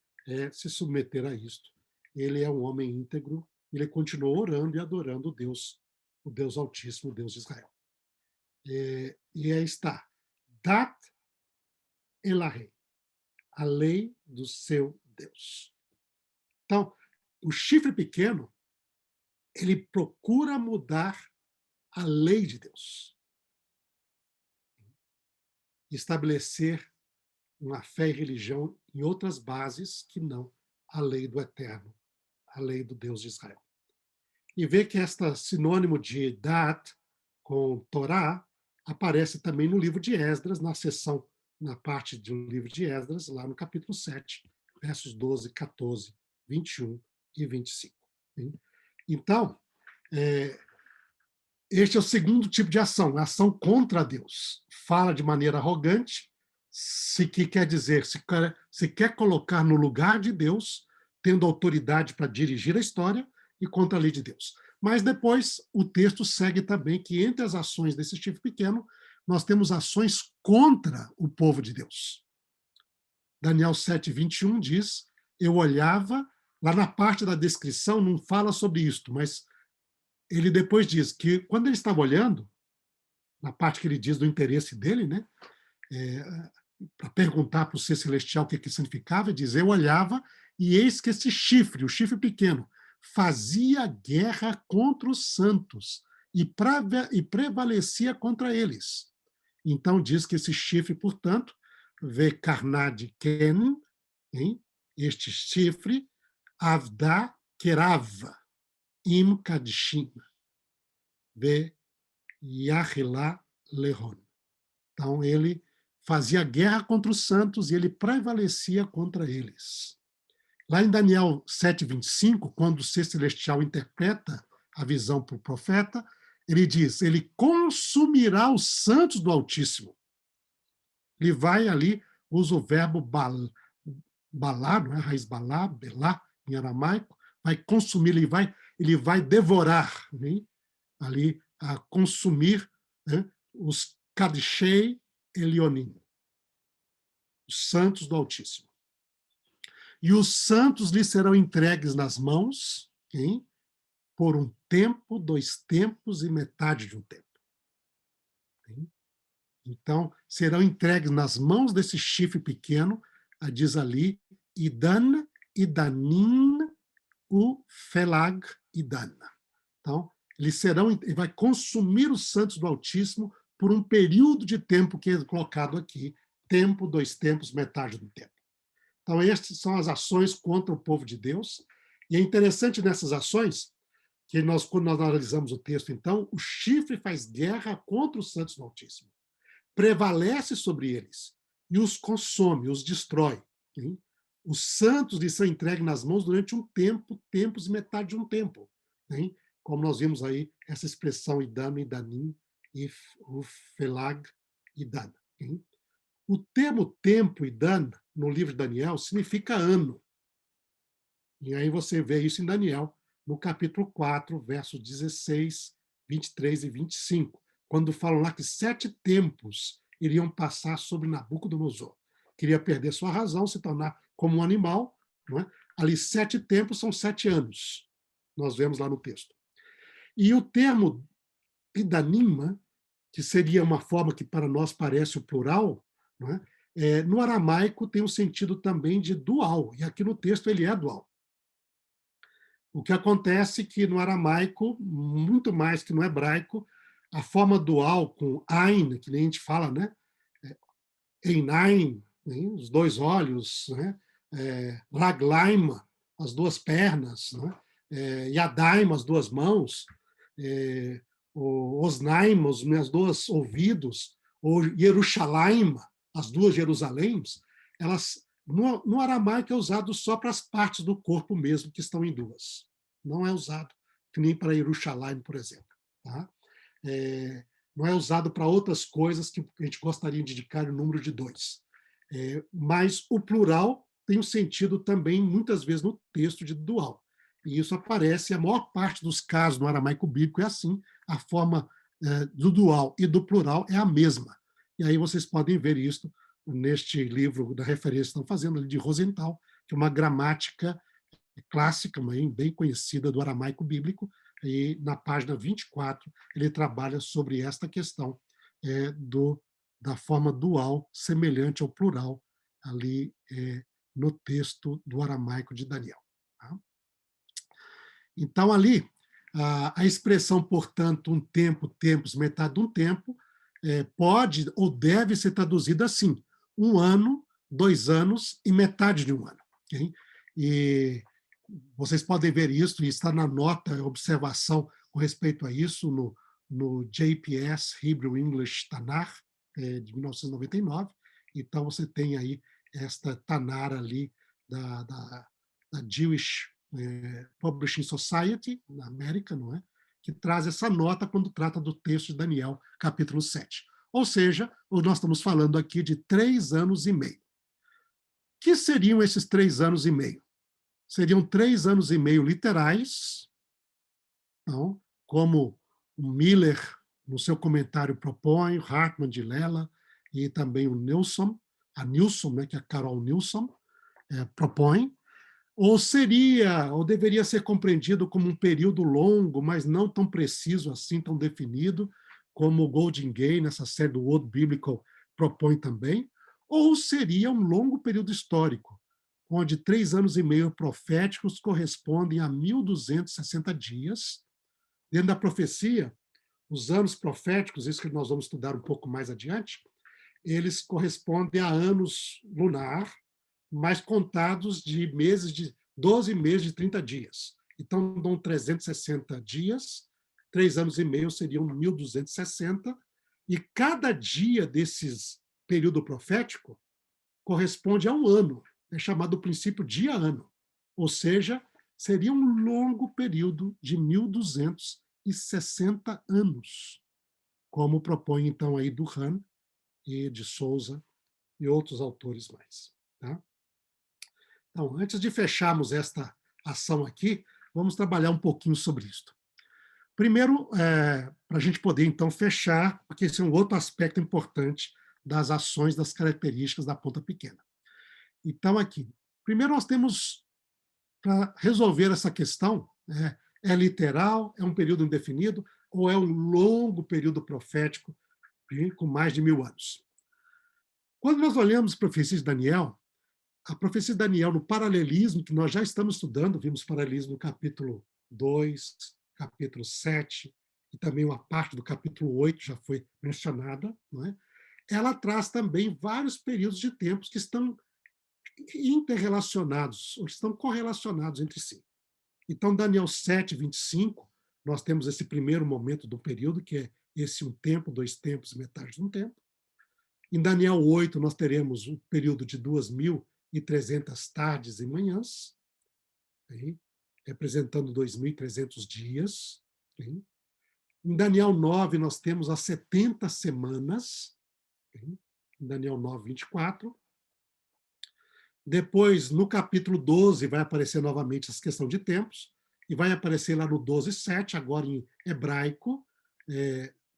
se submeter a isto. Ele é um homem íntegro, ele continuou orando e adorando o Deus Altíssimo, o Deus de Israel. E aí está, Dat Elahi, a lei do seu Deus. Então, o chifre pequeno, ele procura mudar a lei de Deus. Estabelecer uma fé e religião em outras bases que não a lei do Eterno, a lei do Deus de Israel. E vê que esta sinônimo de Dat com Torá aparece também no livro de Esdras, na parte do livro de Esdras, lá no capítulo 7, versos 12, 14, 21 e 25. Então, este é o segundo tipo de ação, a ação contra Deus. Fala de maneira arrogante, que quer dizer, se quer colocar no lugar de Deus, tendo autoridade para dirigir a história, e contra a lei de Deus. Mas depois o texto segue também que entre as ações desse chifre pequeno, nós temos ações contra o povo de Deus. Daniel 7, 21 diz, eu olhava, lá na parte da descrição não fala sobre isto, mas ele depois diz que quando ele estava olhando, na parte que ele diz do interesse dele, né, para perguntar para o ser celestial o que significava, ele diz, eu olhava e eis que esse chifre, o chifre pequeno, fazia guerra contra os santos e prevalecia contra eles. Então diz que esse chifre, portanto, Vekarnad Ken, este chifre, Avda Kerava, Im Kadshim, Ve Yahilá Lehon. Então ele fazia guerra contra os santos e ele prevalecia contra eles. Lá em Daniel 7:25, quando o ser celestial interpreta a visão para o profeta, ele diz, ele consumirá os santos do Altíssimo. Ele vai ali, usa o verbo balá, não é? A raiz balá, belá, em aramaico, vai consumir, ele vai devorar, né? Ali a consumir, né, os Kadshei Elionim, os santos do Altíssimo. E os santos lhes serão entregues nas mãos, hein, por um tempo, 2 tempos e metade de um tempo. Hein? Então, serão entregues nas mãos desse chifre pequeno, diz ali, Idan, Idanin, o Felag, Idan. Então, ele vai consumir os santos do Altíssimo por um período de tempo que é colocado aqui, tempo, 2 tempos, metade do tempo. Então, estas são as ações contra o povo de Deus. E é interessante nessas ações que quando nós analisamos o texto, então, o chifre faz guerra contra os santos do Altíssimo, prevalece sobre eles e os consome, os destrói. Hein? Os santos lhes são entregues nas mãos durante um tempo, tempos e metade de um tempo. Hein? Como nós vimos aí, essa expressão Idan, Idanim, e o Felag, Idan. Hein? O termo tempo, Idan, no livro de Daniel, significa ano. E aí você vê isso em Daniel, no capítulo 4, versos 16, 23 e 25, quando falam lá que 7 tempos iriam passar sobre Nabucodonosor. Queria perder sua razão, se tornar como um animal. Não é? Ali, 7 tempos são 7 anos. Nós vemos lá no texto. E o termo Idanima, que seria uma forma que para nós parece o plural, não é? No aramaico tem um sentido também de dual, e aqui no texto ele é dual. O que acontece é que no aramaico, muito mais que no hebraico, a forma dual com ain, que nem a gente fala, né? Einaim, né? Os 2 olhos, né? Raglaim, as 2 pernas, né? Yadaim, as 2 mãos, Osnaim, os meus 2 ouvidos, ou Yerushalayim, as 2 Jerusaléms, elas no aramaico é usado só para as partes do corpo mesmo que estão em 2. Não é usado que nem para Yerushalayim, por exemplo. Tá? Não é usado para outras coisas que a gente gostaria de indicar o número de 2. Mas o plural tem um sentido também, muitas vezes, no texto de dual. E isso aparece, a maior parte dos casos no aramaico bíblico é assim, a forma do dual e do plural é a mesma. E aí vocês podem ver isso neste livro da referência que estão fazendo ali de Rosenthal, que é uma gramática clássica, bem conhecida do aramaico bíblico, e na página 24 ele trabalha sobre esta questão da forma dual semelhante ao plural ali no texto do aramaico de Daniel. Tá? Então, ali, a expressão, portanto, um tempo, tempos, metade de um tempo, pode ou deve ser traduzida assim, 1 ano, 2 anos e metade de 1 ano. Okay? E vocês podem ver isso, e está na nota, observação com respeito a isso, no JPS Hebrew English Tanakh, de 1999. Então, você tem aí esta Tanar ali da Jewish Publishing Society, na América, não é? Que traz essa nota quando trata do texto de Daniel, capítulo 7. Ou seja, nós estamos falando aqui de 3 anos e meio. O que seriam esses 3 anos e meio? Seriam 3 anos e meio literais, não? Como o Miller, no seu comentário, propõe, o Hartman de Lela, e também o Nilsson, né, que é a Carol Nilsson, propõe, ou deveria ser compreendido como um período longo, mas não tão preciso assim, tão definido, como o Goldingay, nessa série do World Biblical, propõe também, ou seria um longo período histórico, onde 3 anos e meio proféticos correspondem a 1.260 dias. Dentro da profecia, os anos proféticos, isso que nós vamos estudar um pouco mais adiante, eles correspondem a anos lunar, mas contados de 12 meses de 30 dias. Então, dão 360 dias, 3 anos e meio seriam 1.260, e cada dia desses período profético corresponde a um ano, é chamado princípio dia-ano, ou seja, seria um longo período de 1.260 anos, como propõe então aí Duran e de Souza e outros autores mais. Tá? Então, antes de fecharmos esta ação aqui, vamos trabalhar um pouquinho sobre isto. Primeiro, para a gente poder, então, fechar, porque esse é um outro aspecto importante das ações, das características da ponta pequena. Então, aqui, primeiro nós temos, para resolver essa questão, é literal, é um período indefinido, ou é um longo período profético com mais de 1000 anos? Quando nós olhamos a profecia de Daniel, a profecia de Daniel, no paralelismo, que nós já estamos estudando, vimos paralelismo no capítulo 2, capítulo 7, e também uma parte do capítulo 8 já foi mencionada, não é? Ela traz também vários períodos de tempos que estão interrelacionados, ou estão correlacionados entre si. Então, Daniel 7, 25, nós temos esse primeiro momento do período, que é esse um tempo, 2 tempos, metade de um tempo. Em Daniel 8, nós teremos um período de 2.300 tardes e manhãs, representando 2.300 dias. Em Daniel 9, nós temos as 70 semanas, em Daniel 9, 24. Depois, no capítulo 12, vai aparecer novamente essa questão de tempos, e vai aparecer lá no 12, 7, agora em hebraico,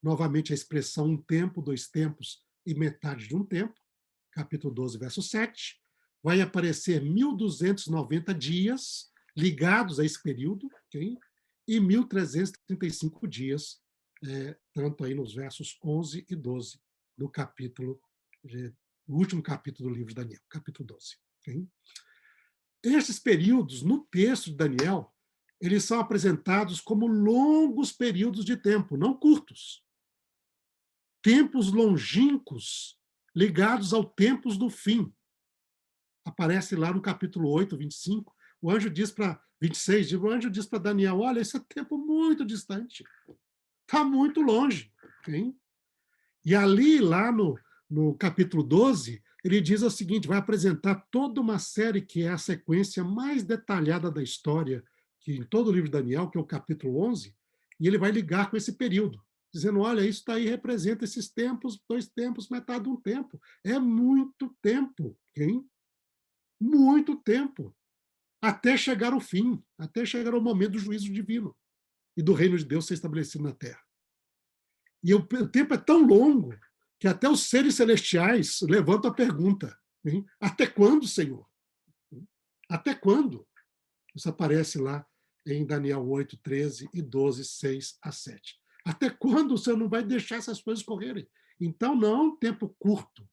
novamente a expressão um tempo, 2 tempos e metade de um tempo, capítulo 12, verso 7. Vai aparecer 1.290 dias ligados a esse período, okay? E 1.335 dias, tanto aí nos versos 11 e 12 do capítulo, o último capítulo do livro de Daniel, capítulo 12. Okay? Esses períodos, no texto de Daniel, eles são apresentados como longos períodos de tempo, não curtos. Tempos longínquos ligados ao tempos do fim. Aparece lá no capítulo 8, 25, o anjo diz para 26, o anjo diz para Daniel, olha, esse é tempo muito distante, está muito longe. Okay? E ali, lá no capítulo 12, ele diz o seguinte, vai apresentar toda uma série que é a sequência mais detalhada da história, que em todo o livro de Daniel, que é o capítulo 11, e ele vai ligar com esse período, dizendo, olha, isso daí representa esses tempos, 2 tempos, metade de um tempo. É muito tempo, hein? Muito tempo. Até chegar ao fim, até chegar ao momento do juízo divino e do reino de Deus ser estabelecido na Terra. E o tempo é tão longo que até os seres celestiais levantam a pergunta, hein? Até quando, Senhor? Até quando? Isso aparece lá em Daniel 8, 13 e 12, 6 a 7. Até quando o Senhor não vai deixar essas coisas correrem? Então, não é um tempo curto.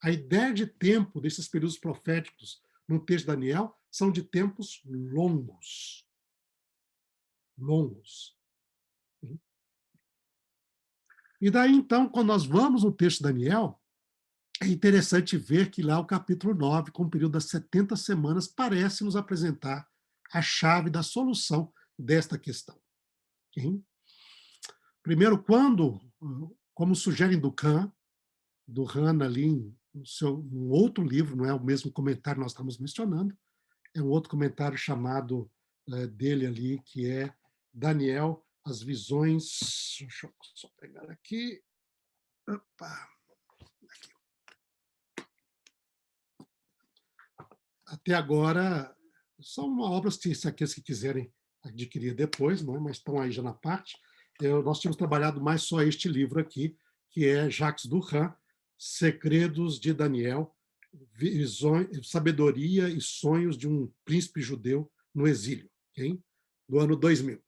A ideia de tempo desses períodos proféticos no texto de Daniel são de tempos longos. Longos. E daí, então, quando nós vamos no texto de Daniel, é interessante ver que lá o capítulo 9, com o período das 70 semanas, parece nos apresentar a chave da solução desta questão. Okay? Primeiro, como sugere Dukan, do Han ali, um outro livro, não é o mesmo comentário que nós estamos mencionando, é um outro comentário chamado dele ali, que é Daniel, as visões... Deixa eu só pegar aqui. Opa! Aqui. Até agora, são obras que, se aqueles que quiserem adquirir depois, não é? Mas estão aí já na parte. Nós tínhamos trabalhado mais só este livro aqui, que é Jacques Durand, Segredos de Daniel, Sabedoria e Sonhos de um Príncipe Judeu no Exílio, okay? Do ano 2000,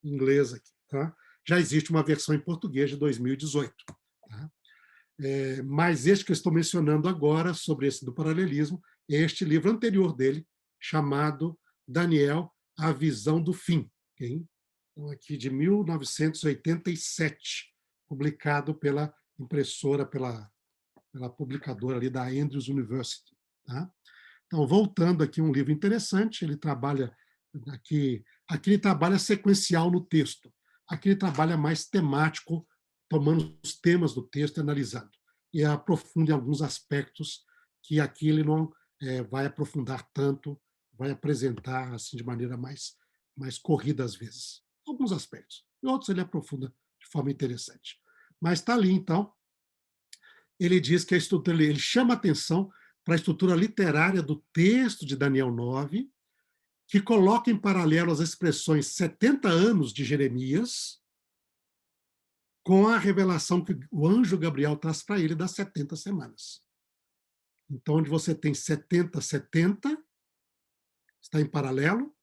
em inglês aqui. Tá? Já existe uma versão em português de 2018. Tá? Mas este que eu estou mencionando agora, sobre esse do paralelismo, é este livro anterior dele, chamado Daniel, a Visão do Fim. Okay? Então, aqui de 1987, publicado pela impressora, pela publicadora ali da Andrews University. Tá? Então, voltando aqui, um livro interessante, ele trabalha aqui ele trabalha sequencial no texto, aqui ele trabalha mais temático, tomando os temas do texto e analisando, e aprofunda em alguns aspectos que aqui ele não vai aprofundar tanto, vai apresentar assim de maneira mais corrida às vezes, alguns aspectos, e outros ele aprofunda de forma interessante. Mas está ali, então, ele diz que ele chama atenção para a estrutura literária do texto de Daniel 9 que coloca em paralelo as expressões 70 anos de Jeremias com a revelação que o anjo Gabriel traz para ele das 70 semanas. Então, onde você tem 70, 70, está em paralelo,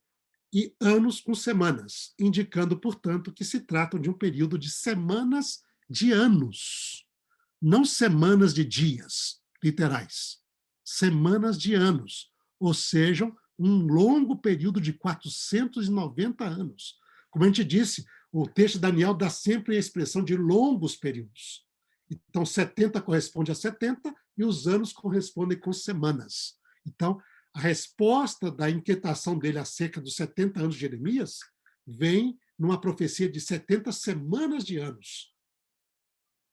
e anos com semanas, indicando, portanto, que se trata de um período de semanas de anos, não semanas de dias literais, semanas de anos, ou seja, um longo período de 490 anos. Como a gente disse, o texto de Daniel dá sempre a expressão de longos períodos. Então, 70 corresponde a 70 e os anos correspondem com semanas. Então, a resposta da inquietação dele acerca dos 70 anos de Jeremias vem numa profecia de 70 semanas de anos,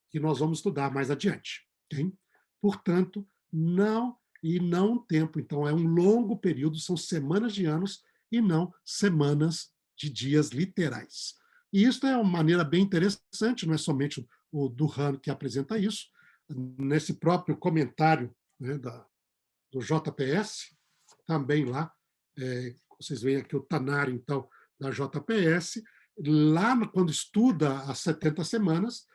que nós vamos estudar mais adiante. Okay? Portanto, não um tempo. Então, é um longo período, são semanas de anos e não semanas de dias literais. E isso é uma maneira bem interessante, não é somente o Duhan que apresenta isso. Nesse próprio comentário, né, do JPS, também lá, vocês veem aqui o Tanari, então, da JPS, lá quando estuda as 70 semanas,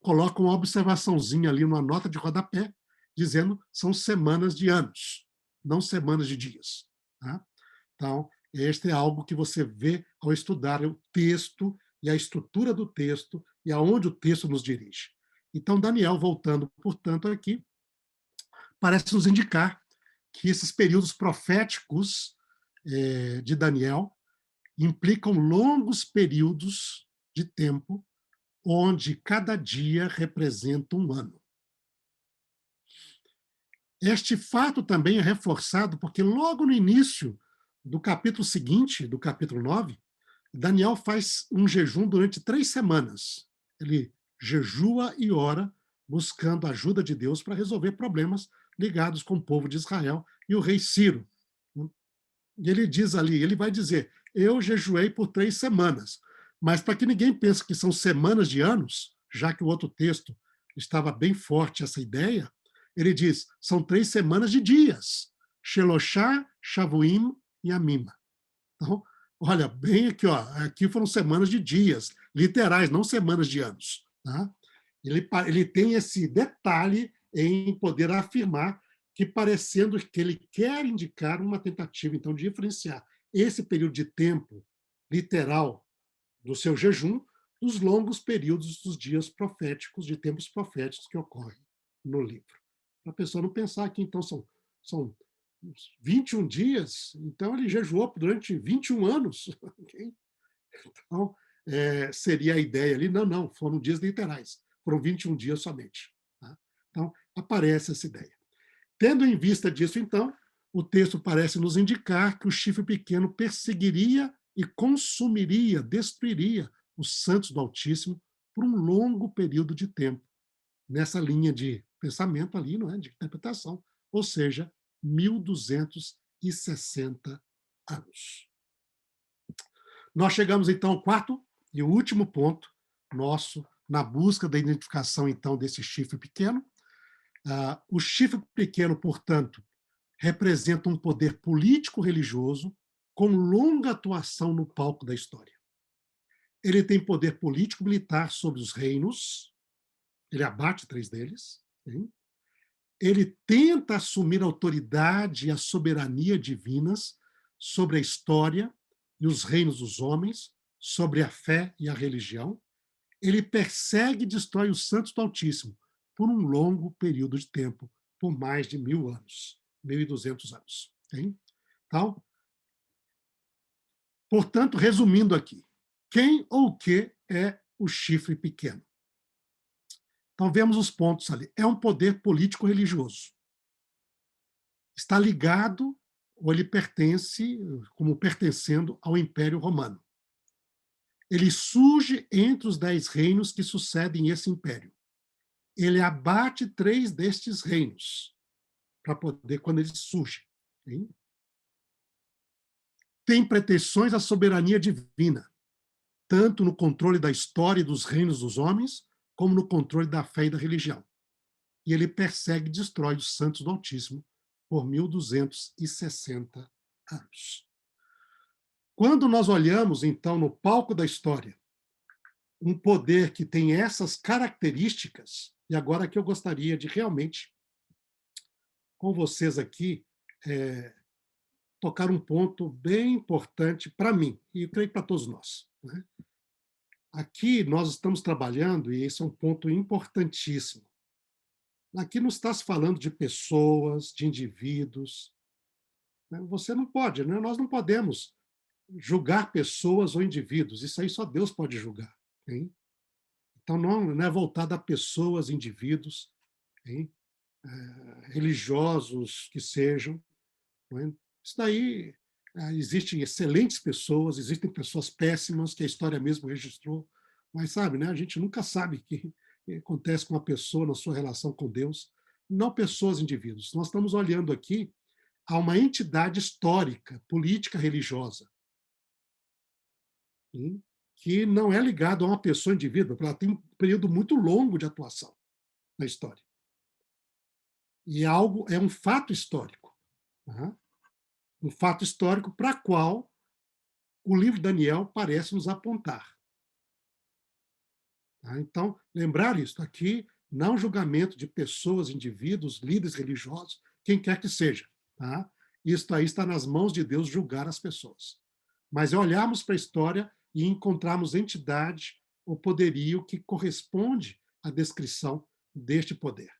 coloca uma observaçãozinha ali, uma nota de rodapé, dizendo são semanas de anos, não semanas de dias. Tá? Então, este é algo que você vê ao estudar o texto e a estrutura do texto e aonde o texto nos dirige. Então, Daniel, voltando, portanto, aqui, parece nos indicar que esses períodos proféticos de Daniel implicam longos períodos de tempo, onde cada dia representa um ano. Este fato também é reforçado porque logo no início do capítulo seguinte, do capítulo 9, Daniel faz um jejum durante 3 semanas. Ele jejua e ora, buscando a ajuda de Deus para resolver problemas ligados com o povo de Israel e o rei Ciro. E ele diz ali, ele vai dizer, eu jejuei por 3 semanas, mas para que ninguém pense que são semanas de anos, já que o outro texto estava bem forte essa ideia, ele diz, são 3 semanas de dias, Sheloshá, Shavuim e Amima. Então, olha, bem aqui, ó, aqui foram semanas de dias, literais, não semanas de anos. Tá? Ele tem esse detalhe em poder afirmar que parecendo que ele quer indicar uma tentativa, então, de diferenciar esse período de tempo literal do seu jejum dos longos períodos dos dias proféticos, de tempos proféticos que ocorrem no livro. Para a pessoa não pensar que, então, são 21 dias, então ele jejuou durante 21 anos. Okay? Então, seria a ideia ali, não, foram dias literais, foram 21 dias somente. Tá? Então, aparece essa ideia. Tendo em vista disso, então, o texto parece nos indicar que o chifre pequeno perseguiria e consumiria, destruiria os santos do Altíssimo por um longo período de tempo, nessa linha de pensamento ali, não é, de interpretação, ou seja, 1260 anos. Nós chegamos, então, ao quarto e último ponto nosso na busca da identificação, então, desse chifre pequeno. O chifre pequeno, portanto, representa um poder político-religioso com longa atuação no palco da história. Ele tem poder político-militar sobre os reinos, ele abate 3 deles, hein? Ele tenta assumir a autoridade e a soberania divinas sobre a história e os reinos dos homens, sobre a fé e a religião. Ele persegue e destrói os santos do Altíssimo por um longo período de tempo, por mais de 1000 anos, 1200 anos. Hein? Então, portanto, resumindo aqui, quem ou o que é o chifre pequeno? Então, vemos os pontos ali. É um poder político-religioso. Está ligado, ou ele pertence, como pertencendo ao Império Romano. Ele surge entre os 10 reinos que sucedem esse império. Ele abate 3 destes reinos, para poder, quando ele surge. Hein? Tem pretensões à soberania divina, tanto no controle da história e dos reinos dos homens, como no controle da fé e da religião. E ele persegue e destrói os santos do Altíssimo por 1260 anos. Quando nós olhamos, então, no palco da história, um poder que tem essas características, e agora que eu gostaria de realmente, com vocês aqui, é, tocar um ponto bem importante para mim, e eu creio para todos nós. Né? Aqui nós estamos trabalhando, e esse é um ponto importantíssimo. Aqui não está se falando de pessoas, de indivíduos. Né? Você não pode, né? Nós não podemos julgar pessoas ou indivíduos. Isso aí só Deus pode julgar. Hein? Então não é voltado a pessoas, indivíduos, hein? Religiosos que sejam. Não é? Isso daí existem excelentes pessoas, existem pessoas péssimas que a história mesmo registrou, mas sabe, né? A gente nunca sabe o que acontece com uma pessoa na sua relação com Deus, não pessoas, indivíduos. Nós estamos olhando aqui a uma entidade histórica, política, religiosa, hein? Que não é ligada a uma pessoa, indivíduo, ela tem um período muito longo de atuação na história. E é um fato histórico. Tá? Um fato histórico para o qual o livro de Daniel parece nos apontar. Tá? Então, lembrar isso aqui, não julgamento de pessoas, indivíduos, líderes religiosos, quem quer que seja. Tá? Isso aí está nas mãos de Deus julgar as pessoas. Mas é olharmos para a história e encontrarmos entidade ou poderio que corresponde à descrição deste poder.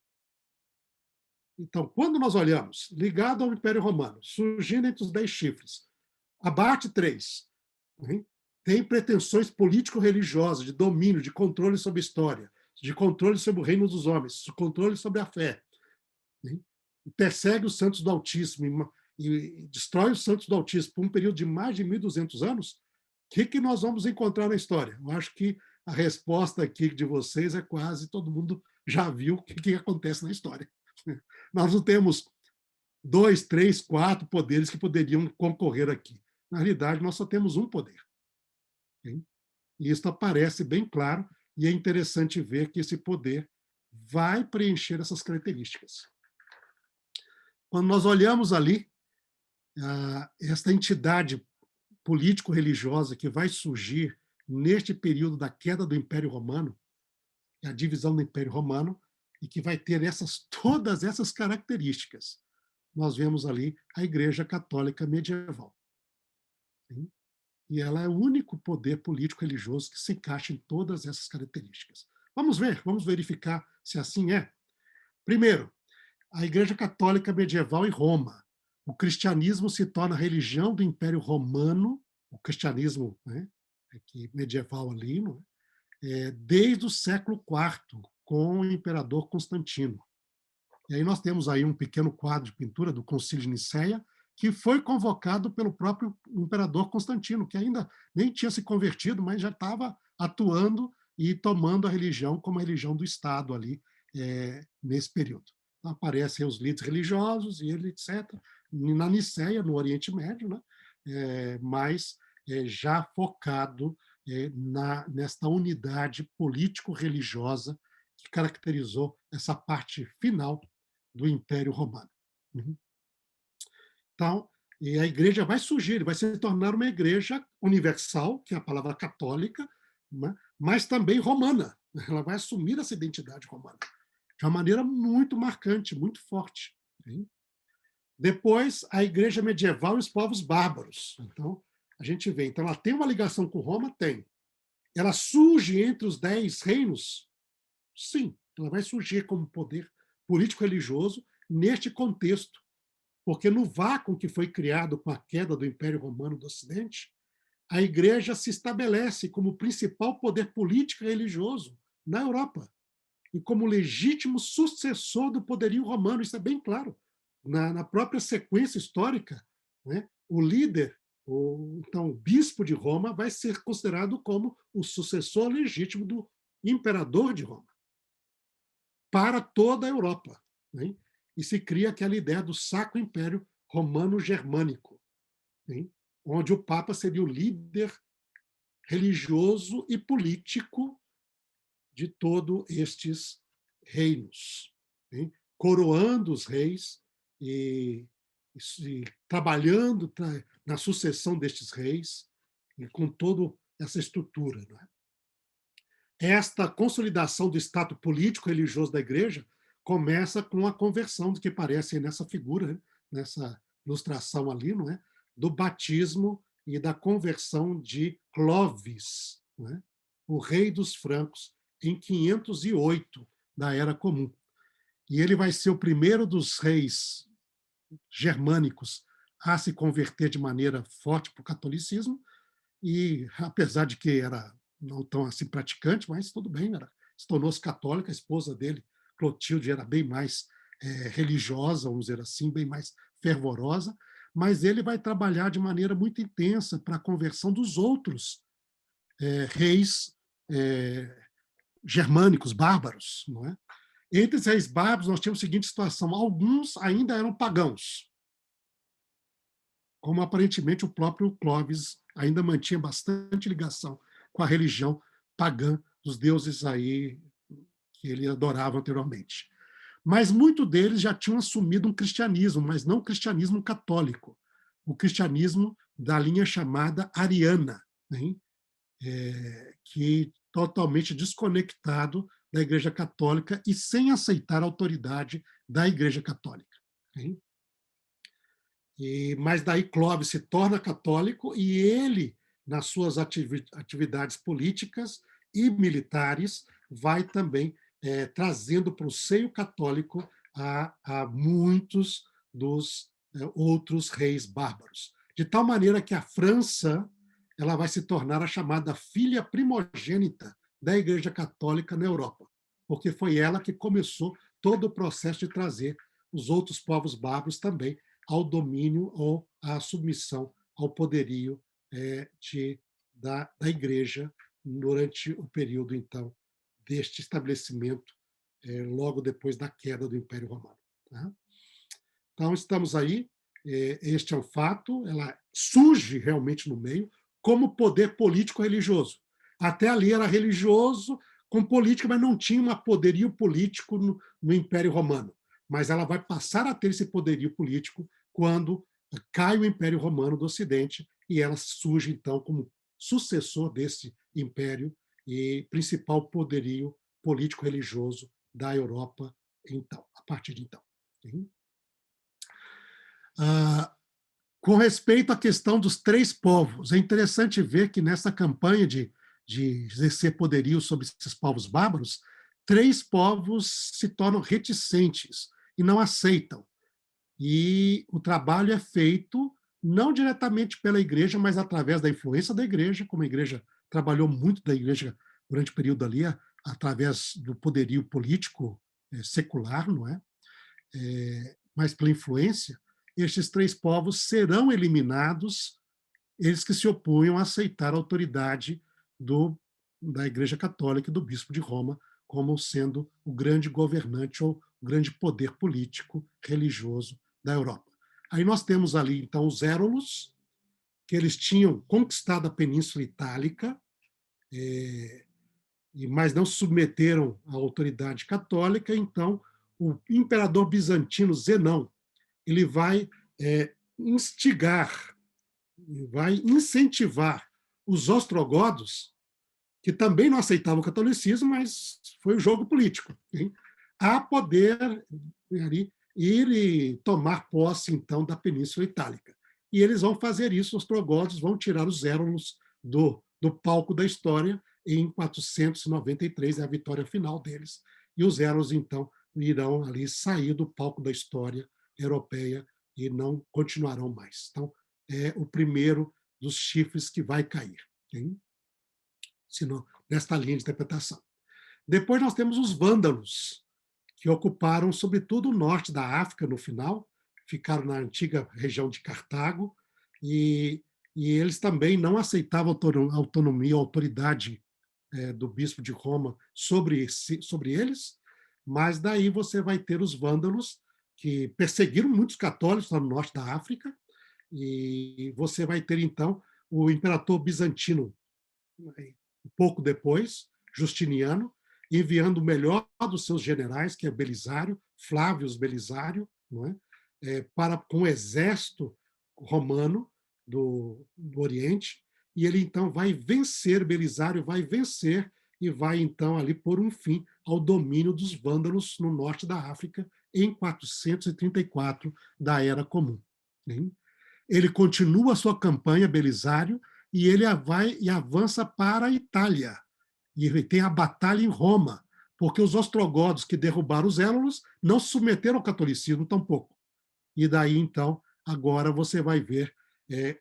Então, quando nós olhamos, ligado ao Império Romano, surgindo entre os 10 chifres, abate 3, tem pretensões político-religiosas, de domínio, de controle sobre a história, de controle sobre o reino dos homens, de controle sobre a fé. Persegue os santos do Altíssimo e destrói os santos do Altíssimo por um período de mais de 1.200 anos. O que nós vamos encontrar na história? Eu acho que a resposta aqui de vocês é quase todo mundo já viu o que acontece na história. Nós não temos 2, 3, 4 poderes que poderiam concorrer aqui. Na realidade, nós só temos um poder. E isso aparece bem claro, e é interessante ver que esse poder vai preencher essas características. Quando nós olhamos ali, esta entidade político-religiosa que vai surgir neste período da queda do Império Romano, a divisão do Império Romano, e que vai ter todas essas características. Nós vemos ali a Igreja Católica Medieval. E ela é o único poder político-religioso que se encaixa em todas essas características. Vamos ver, vamos verificar se assim é. Primeiro, a Igreja Católica Medieval em Roma. O cristianismo se torna a religião do Império Romano, o cristianismo, né, medieval ali, desde o século IV, com o imperador Constantino. E aí nós temos aí um pequeno quadro de pintura do Concílio de Nicéia, que foi convocado pelo próprio imperador Constantino, que ainda nem tinha se convertido, mas já estava atuando e tomando a religião como a religião do Estado ali, nesse período. Então, aparecem os líderes religiosos e ele, etc., na Nicéia, no Oriente Médio, né? Mas já focado nesta unidade político-religiosa que caracterizou essa parte final do Império Romano. Então, e a igreja vai surgir, vai se tornar uma igreja universal, que é a palavra católica, né? Mas também romana. Ela vai assumir essa identidade romana de uma maneira muito marcante, muito forte. Hein? Depois, a igreja medieval e os povos bárbaros. Então, a gente vê. Então, ela tem uma ligação com Roma? Tem. Ela surge entre os 10 reinos? Sim, ela vai surgir como poder político-religioso neste contexto, porque no vácuo que foi criado com a queda do Império Romano do Ocidente, a Igreja se estabelece como principal poder político e religioso na Europa e como legítimo sucessor do poderio romano. Isso é bem claro. Na própria sequência histórica, né, o líder, então, o bispo de Roma, vai ser considerado como o sucessor legítimo do imperador de Roma para toda a Europa. Né? E se cria aquela ideia do Sacro Império Romano-Germânico, né? Onde o Papa seria o líder religioso e político de todos estes reinos, né? Coroando os reis e trabalhando na sucessão destes reis, e com toda essa estrutura. Não é? Esta consolidação do status político religioso da igreja começa com a conversão do que parece nessa figura, né? Nessa ilustração ali, não é? Do batismo e da conversão de Clovis, não é? O rei dos francos, em 508 da Era Comum. E ele vai ser o primeiro dos reis germânicos a se converter de maneira forte para o catolicismo, e apesar de que era não tão assim praticante, mas tudo bem, se tornou-se católica, a esposa dele, Clotilde, era bem mais religiosa, vamos dizer assim, bem mais fervorosa, mas ele vai trabalhar de maneira muito intensa para a conversão dos outros reis germânicos, bárbaros. Não é? Entre os reis bárbaros, nós temos a seguinte situação: alguns ainda eram pagãos, como aparentemente o próprio Clovis ainda mantinha bastante ligação com a religião pagã dos deuses aí que ele adorava anteriormente. Mas muitos deles já tinham assumido um cristianismo, mas não o cristianismo católico, o cristianismo da linha chamada ariana, né? Que totalmente desconectado da Igreja Católica e sem aceitar a autoridade da Igreja Católica. Né? Mas daí Clovis se torna católico e ele, nas suas atividades políticas e militares, vai também trazendo para o seio católico a muitos dos outros reis bárbaros. De tal maneira que a França ela vai se tornar a chamada filha primogênita da Igreja Católica na Europa, porque foi ela que começou todo o processo de trazer os outros povos bárbaros também ao domínio ou à submissão ao poderio da Igreja durante o período, então, deste estabelecimento, logo depois da queda do Império Romano. Tá? Então, estamos aí, este é um fato, ela surge realmente no meio como poder político-religioso. Até ali era religioso com política, mas não tinha um poderio político no Império Romano. Mas ela vai passar a ter esse poderio político quando cai o Império Romano do Ocidente e ela surge, então, como sucessor desse império e principal poderio político-religioso da Europa, então, a partir de então. Com respeito à questão dos três povos, é interessante ver que nessa campanha de exercer poderio sobre esses povos bárbaros, três povos se tornam reticentes e não aceitam. E o trabalho é feito não diretamente pela igreja, mas através da influência da igreja, como a igreja trabalhou muito da igreja durante o período ali, através do poderio político secular, não é? Mas pela influência, estes três povos serão eliminados, eles que se opunham a aceitar a autoridade da Igreja Católica e do Bispo de Roma como sendo o grande governante ou o grande poder político religioso da Europa. Aí nós temos ali, então, os Érolos, que eles tinham conquistado a Península Itálica, mas não se submeteram à autoridade católica. Então, o imperador bizantino Zenão, ele vai instigar, vai incentivar os ostrogodos, que também não aceitavam o catolicismo, mas foi o jogo político, hein, a poder ali, ir e tomar posse, então, da Península Itálica. E eles vão fazer isso, os ostrogodos vão tirar os Érolos do palco da história em 493, é a vitória final deles. E os Érolos, então, irão ali sair do palco da história europeia e não continuarão mais. Então, é o primeiro dos chifres que vai cair, hein? Senão, nesta linha de interpretação. Depois nós temos os vândalos, que ocuparam sobretudo o norte da África no final, ficaram na antiga região de Cartago, e eles também não aceitavam a autonomia, a autoridade do bispo de Roma sobre eles, mas daí você vai ter os vândalos, que perseguiram muitos católicos lá no norte da África, e você vai ter, então, o imperador bizantino, um pouco depois, Justiniano, enviando o melhor dos seus generais, que é Belisário, Flávio Belisário, não é? com o exército romano do Oriente, e ele então vai vencer, Belisário vai vencer e vai então ali pôr um fim ao domínio dos vândalos no norte da África em 434 da Era Comum. Ele continua a sua campanha, Belisário, e ele vai e avança para a Itália. E ele tem a batalha em Roma, porque os ostrogodos que derrubaram os élanos não se submeteram ao catolicismo tampouco. E daí, então, agora você vai ver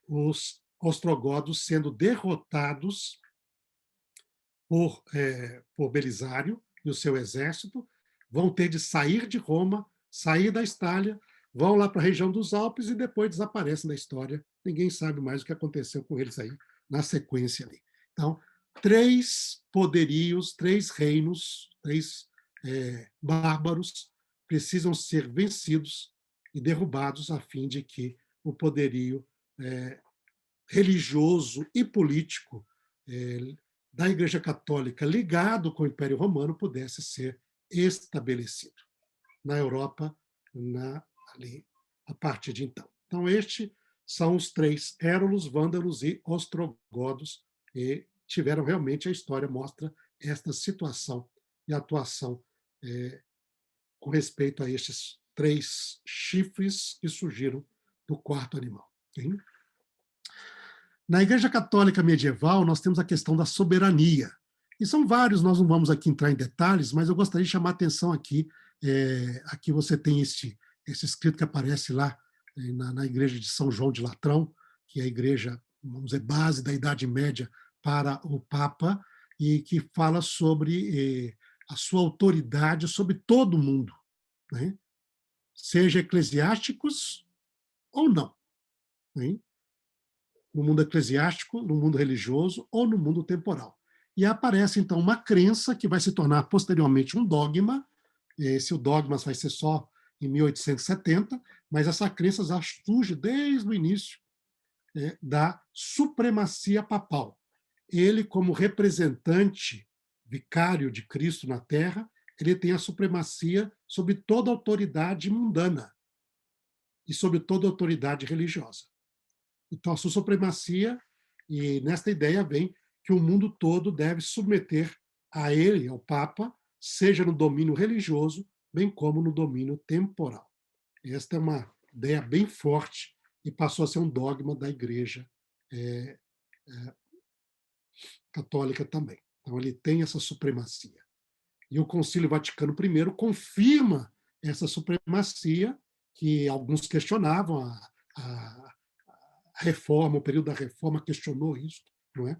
os ostrogodos sendo derrotados por Belisário e o seu exército, vão ter de sair de Roma, sair da Itália, vão lá para a região dos Alpes e depois desaparecem da história. Ninguém sabe mais o que aconteceu com eles aí na sequência ali. Então, 3 poderios, 3 reinos, 3 bárbaros precisam ser vencidos e derrubados a fim de que o poderio religioso e político da Igreja Católica ligado com o Império Romano pudesse ser estabelecido na Europa ali, a partir de então. Então, estes são os 3, Érulos, Vândalos e Ostrogodos, e tiveram realmente, a história mostra esta situação e atuação com respeito a estes 3 chifres que surgiram do quarto animal. Hein? Na Igreja Católica medieval, nós temos a questão da soberania. E são vários, nós não vamos aqui entrar em detalhes, mas eu gostaria de chamar a atenção aqui. Aqui você tem esse escrito que aparece lá na Igreja de São João de Latrão, que é a igreja, vamos dizer, base da Idade Média para o Papa, e que fala sobre a sua autoridade sobre todo o mundo, né? Seja eclesiásticos ou não. Né? No mundo eclesiástico, no mundo religioso ou no mundo temporal. E aparece, então, uma crença que vai se tornar posteriormente um dogma. Esse dogma vai ser só em 1870, mas essa crença já surge desde o início da supremacia papal. Ele, como representante vicário de Cristo na Terra, ele tem a supremacia sobre toda autoridade mundana e sobre toda autoridade religiosa. Então, a sua supremacia, e nesta ideia vem que o mundo todo deve submeter a ele, ao Papa, seja no domínio religioso, bem como no domínio temporal. Esta é uma ideia bem forte e passou a ser um dogma da Igreja Católica também. Então, ele tem essa supremacia. E o Concílio Vaticano I confirma essa supremacia, que alguns questionavam, a reforma, o período da reforma questionou isso, não é?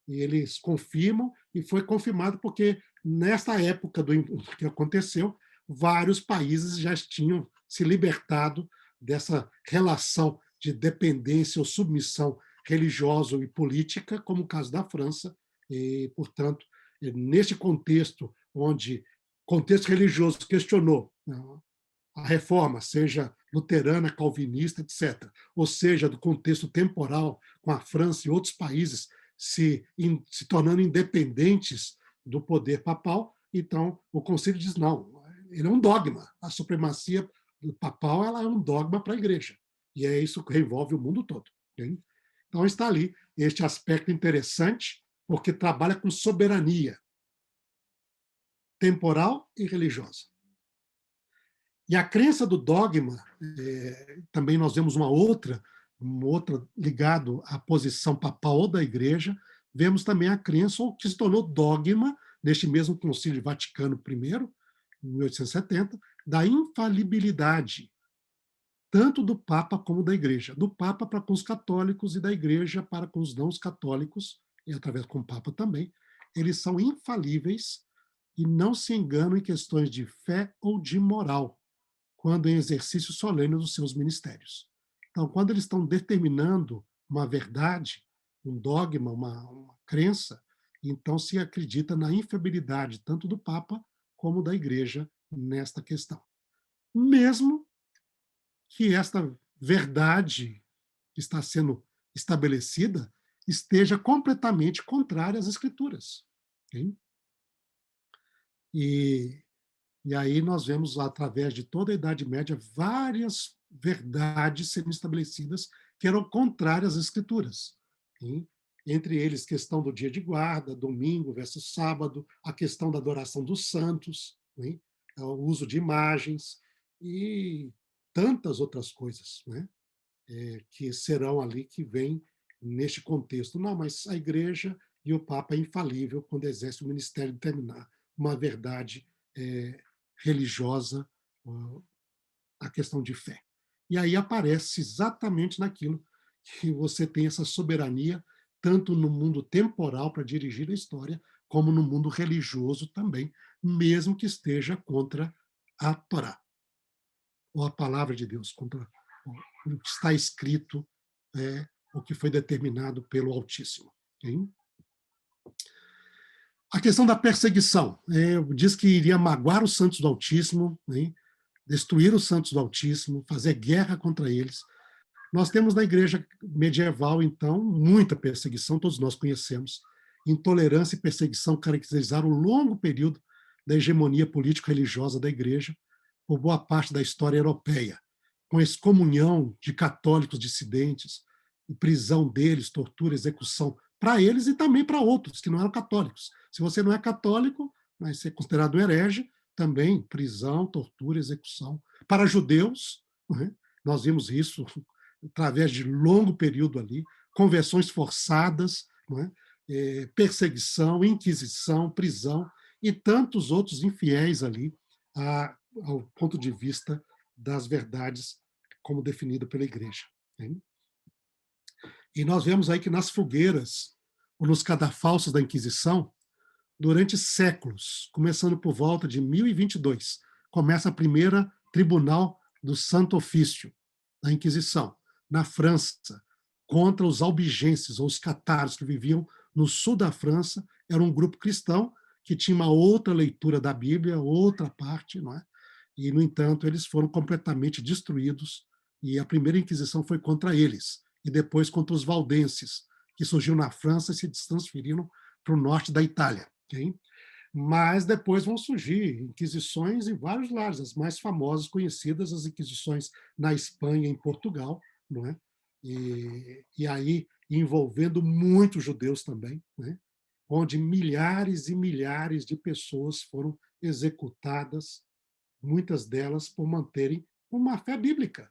E eles confirmam, e foi confirmado porque, nesta época do que aconteceu, vários países já tinham se libertado dessa relação de dependência ou submissão religiosa e política, como o caso da França, e, portanto, neste contexto, onde contexto religioso questionou a reforma, seja luterana, calvinista, etc., ou seja, do contexto temporal, com a França e outros países se tornando independentes do poder papal, então o Concílio diz, não, ele é um dogma, a supremacia papal ela é um dogma para a Igreja, e é isso que envolve o mundo todo. Okay? Então está ali este aspecto interessante, porque trabalha com soberania temporal e religiosa. E a crença do dogma, também nós vemos uma outra ligado à posição papal ou da Igreja, vemos também a crença, ou que se tornou dogma, neste mesmo Concílio Vaticano I, em 1870, da infalibilidade, tanto do Papa como da Igreja. Do Papa para com os católicos e da Igreja para com os não católicos, e através com o Papa também. Eles são infalíveis e não se enganam em questões de fé ou de moral, quando em exercício solene dos seus ministérios. Então, quando eles estão determinando uma verdade, um dogma, uma crença, então se acredita na infalibilidade tanto do Papa como da Igreja nesta questão. Mesmo que esta verdade que está sendo estabelecida esteja completamente contrária às Escrituras. Okay? E aí nós vemos, através de toda a Idade Média, várias verdades sendo estabelecidas que eram contrárias às Escrituras. Hein? Entre eles, questão do dia de guarda, domingo versus sábado, a questão da adoração dos santos, né? O uso de imagens e tantas outras coisas, né? Que serão ali, que vêm neste contexto. Não, mas a igreja e o Papa é infalível quando exerce o ministério de determinar uma verdade religiosa, a questão de fé. E aí aparece exatamente naquilo que você tem essa soberania, tanto no mundo temporal para dirigir a história, como no mundo religioso também, mesmo que esteja contra a Torá, ou a palavra de Deus, contra o que está escrito, o que foi determinado pelo Altíssimo. Hein? A questão da perseguição, diz que iria magoar os santos do Altíssimo, né? Destruir os santos do Altíssimo, fazer guerra contra eles. Nós temos na igreja medieval, então, muita perseguição, todos nós conhecemos. Intolerância e perseguição caracterizaram um longo período da hegemonia político-religiosa da igreja por boa parte da história europeia, com a excomunhão de católicos dissidentes, prisão deles, tortura, execução, para eles e também para outros que não eram católicos. Se você não é católico, vai ser considerado um herege, também prisão, tortura, execução. Para judeus, né, nós vimos isso através de longo período ali, conversões forçadas, né, perseguição, inquisição, prisão e tantos outros infiéis ali ao ponto de vista das verdades como definido pela igreja. Né? E nós vemos aí que nas fogueiras, ou nos cadafalsos da Inquisição, durante séculos, começando por volta de 1022, começa a primeira tribunal do Santo Ofício da Inquisição, na França, contra os albigenses, ou os catáros, que viviam no sul da França. Era um grupo cristão que tinha uma outra leitura da Bíblia, outra parte, não é? E, no entanto, eles foram completamente destruídos, e a primeira Inquisição foi contra eles, e depois contra os valdenses, que surgiram na França e se transferiram para o norte da Itália. Okay? Mas depois vão surgir inquisições em vários lados, as mais famosas, conhecidas, as inquisições na Espanha e em Portugal, não é? E aí envolvendo muitos judeus também, né? Onde milhares e milhares de pessoas foram executadas, muitas delas por manterem uma fé bíblica.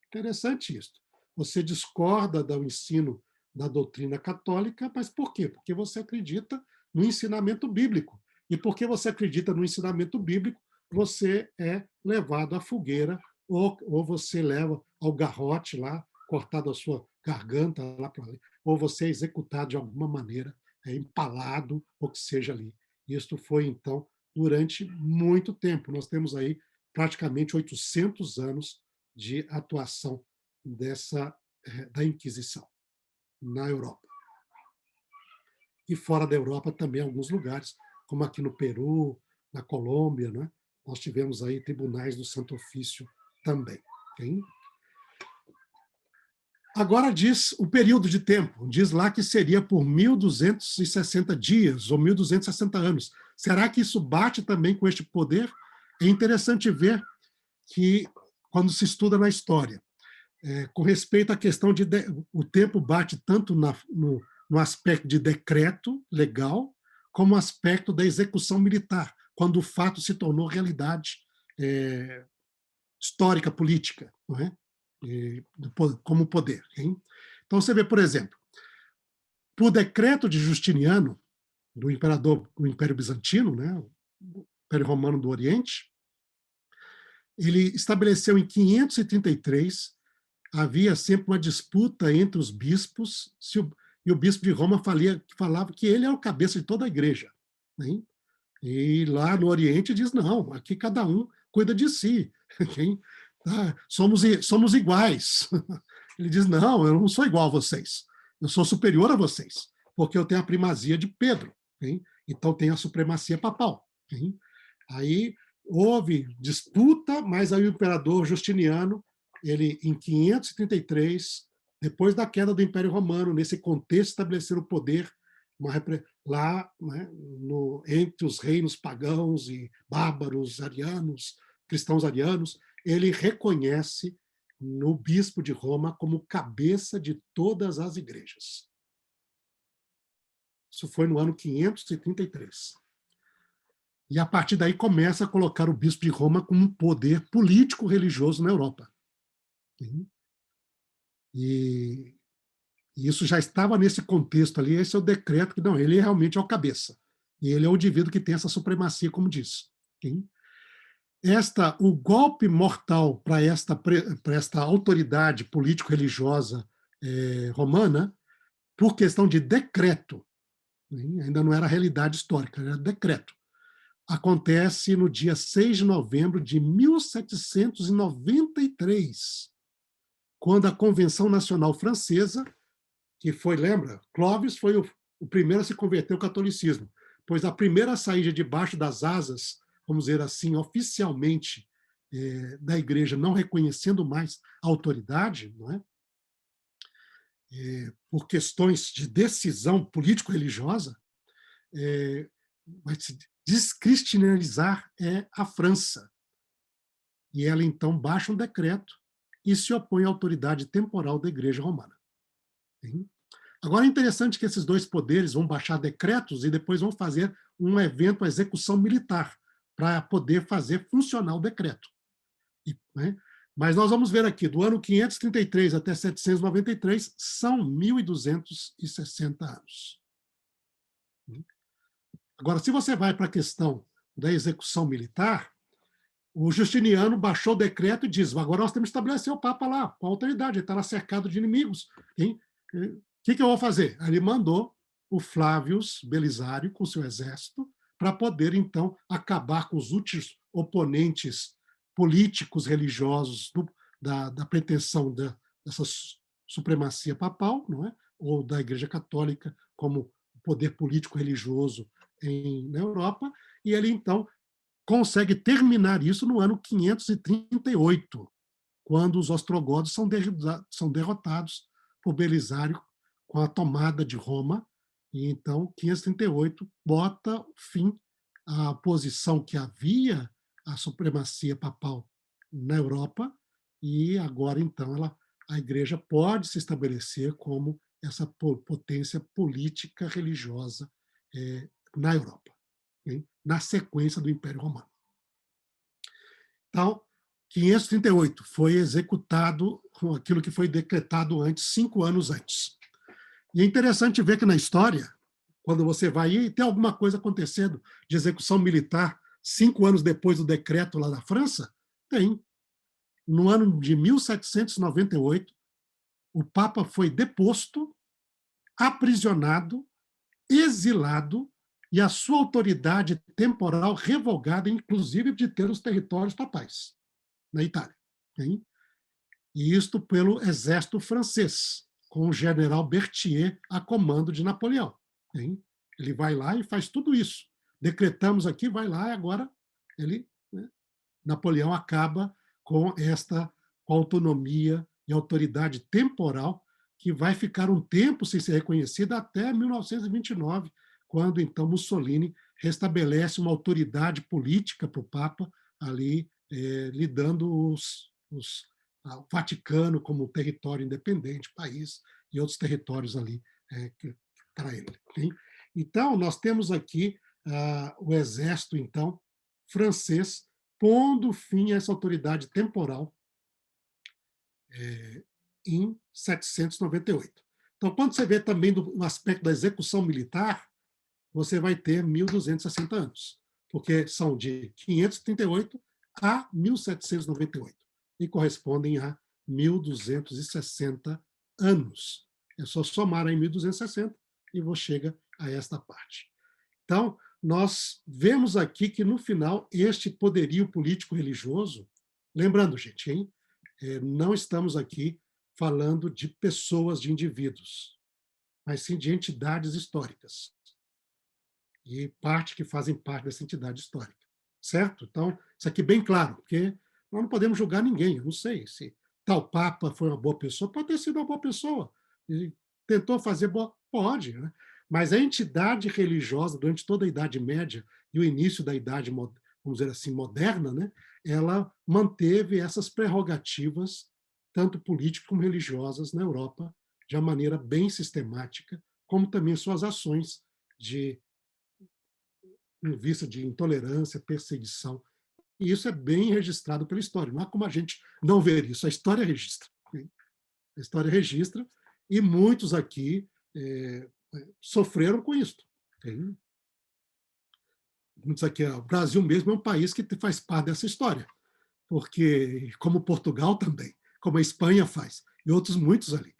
Interessante isso. Você discorda do ensino da doutrina católica, mas por quê? Porque você acredita no ensinamento bíblico. E porque você acredita no ensinamento bíblico, você é levado à fogueira, ou você leva ao garrote lá, cortado a sua garganta, lá para ali, ou você é executado de alguma maneira, empalado, ou que seja ali. Isso foi, então, durante muito tempo. Nós temos aí praticamente 800 anos de atuação da Inquisição na Europa. E fora da Europa também alguns lugares, como aqui no Peru, na Colômbia, né? Nós tivemos aí tribunais do Santo Ofício também. Okay? Agora diz o período de tempo, diz lá que seria por 1.260 dias ou 1.260 anos. Será que isso bate também com este poder? É interessante ver que, quando se estuda na história, com respeito à questão de o tempo bate tanto no aspecto de decreto legal, como no aspecto da execução militar, quando o fato se tornou realidade histórica, política, não é? Como poder. Hein? Então você vê, por exemplo, por decreto de Justiniano, do imperador do Império Bizantino, né, o Império Romano do Oriente, ele estabeleceu em 533, havia sempre uma disputa entre os bispos, e o bispo de Roma falava que ele é o cabeça de toda a igreja. Né? E lá no Oriente diz, não, aqui cada um cuida de si. Somos iguais. Ele diz, não, eu não sou igual a vocês. Eu sou superior a vocês, porque eu tenho a primazia de Pedro. Hein? Então tem a supremacia papal. Hein? Aí houve disputa, mas aí o imperador Justiniano, ele em 533, depois da queda do Império Romano, nesse contexto, estabeleceu o poder lá, né, entre os reinos pagãos e bárbaros arianos, cristãos arianos, ele reconhece no bispo de Roma como cabeça de todas as igrejas. Isso foi no ano 533. E a partir daí começa a colocar o bispo de Roma como um poder político-religioso na Europa. E isso já estava nesse contexto ali, esse é o decreto que, não, ele realmente é o cabeça. E ele é o indivíduo que tem essa supremacia, como diz. O golpe mortal para esta autoridade político-religiosa romana, por questão de decreto, ainda não era realidade histórica, era decreto, acontece no dia 6 de novembro de 1793, quando a Convenção Nacional Francesa, que foi, lembra, Clovis foi o primeiro a se converter ao catolicismo, pois a primeira a sair debaixo das asas, vamos dizer assim, oficialmente, da igreja, não reconhecendo mais a autoridade, não é? Por questões de decisão político-religiosa, vai se descristianizar a França. E ela, então, baixa um decreto e se opõe à autoridade temporal da Igreja Romana. Agora, é interessante que esses dois poderes vão baixar decretos e depois vão fazer um evento, a execução militar, para poder fazer funcionar o decreto. Mas nós vamos ver aqui, do ano 533 até 793, são 1.260 anos. Agora, se você vai para a questão da execução militar, o Justiniano baixou o decreto e diz, agora nós temos que estabelecer o Papa lá, com a autoridade, ele está lá cercado de inimigos. O que eu vou fazer? Ele mandou o Flávius Belisário com seu exército para poder, então, acabar com os últimos oponentes políticos, religiosos da pretensão dessa supremacia papal, não é? Ou da Igreja Católica como poder político-religioso na Europa, e ele, então, consegue terminar isso no ano 538, quando os ostrogodos são derrotados por Belisário com a tomada de Roma, e então 538 bota fim à posição que havia a supremacia papal na Europa, e agora então a igreja pode se estabelecer como essa potência política religiosa na Europa, na sequência do Império Romano. Então, 538 foi executado aquilo que foi decretado antes, 5 anos antes. E é interessante ver que na história, quando você vai e tem alguma coisa acontecendo de execução militar 5 anos depois do decreto lá da França, tem. No ano de 1798, o Papa foi deposto, aprisionado, exilado e a sua autoridade temporal revogada, inclusive de ter os territórios papais na Itália. E isto pelo exército francês, com o general Berthier a comando de Napoleão. Ele vai lá e faz tudo isso. Decretamos aqui, vai lá e agora Napoleão acaba com esta autonomia e autoridade temporal que vai ficar um tempo sem ser reconhecida até 1929, quando então Mussolini restabelece uma autoridade política para o Papa ali, lhe dando o Vaticano como território independente, país, e outros territórios ali para ele. Então, nós temos aqui o exército, então, francês, pondo fim a essa autoridade temporal em 798. Então, quando você vê também no aspecto da execução militar, você vai ter 1.260 anos, porque são de 538 a 1798, e correspondem a 1.260 anos. É só somar em 1.260 e você chega a esta parte. Então, nós vemos aqui que, no final, este poderio político-religioso, lembrando, gente, não estamos aqui falando de pessoas, de indivíduos, mas sim de entidades históricas, e parte que fazem parte dessa entidade histórica, certo? Então, isso aqui é bem claro, porque nós não podemos julgar ninguém, eu não sei se tal Papa foi uma boa pessoa, pode ter sido uma boa pessoa, e tentou fazer boa, pode, né? Mas a entidade religiosa, durante toda a Idade Média e o início da Idade, vamos dizer assim, moderna, né, ela manteve essas prerrogativas tanto políticas como religiosas, na Europa, de uma maneira bem sistemática, como também suas ações em vista de intolerância, perseguição. E isso é bem registrado pela história. Não há como a gente não ver isso. A história registra. Né? A história registra, e muitos aqui sofreram com isso. Tem muitos aqui. O Brasil mesmo é um país que faz parte dessa história, porque, como Portugal também, como a Espanha faz, e outros muitos ali.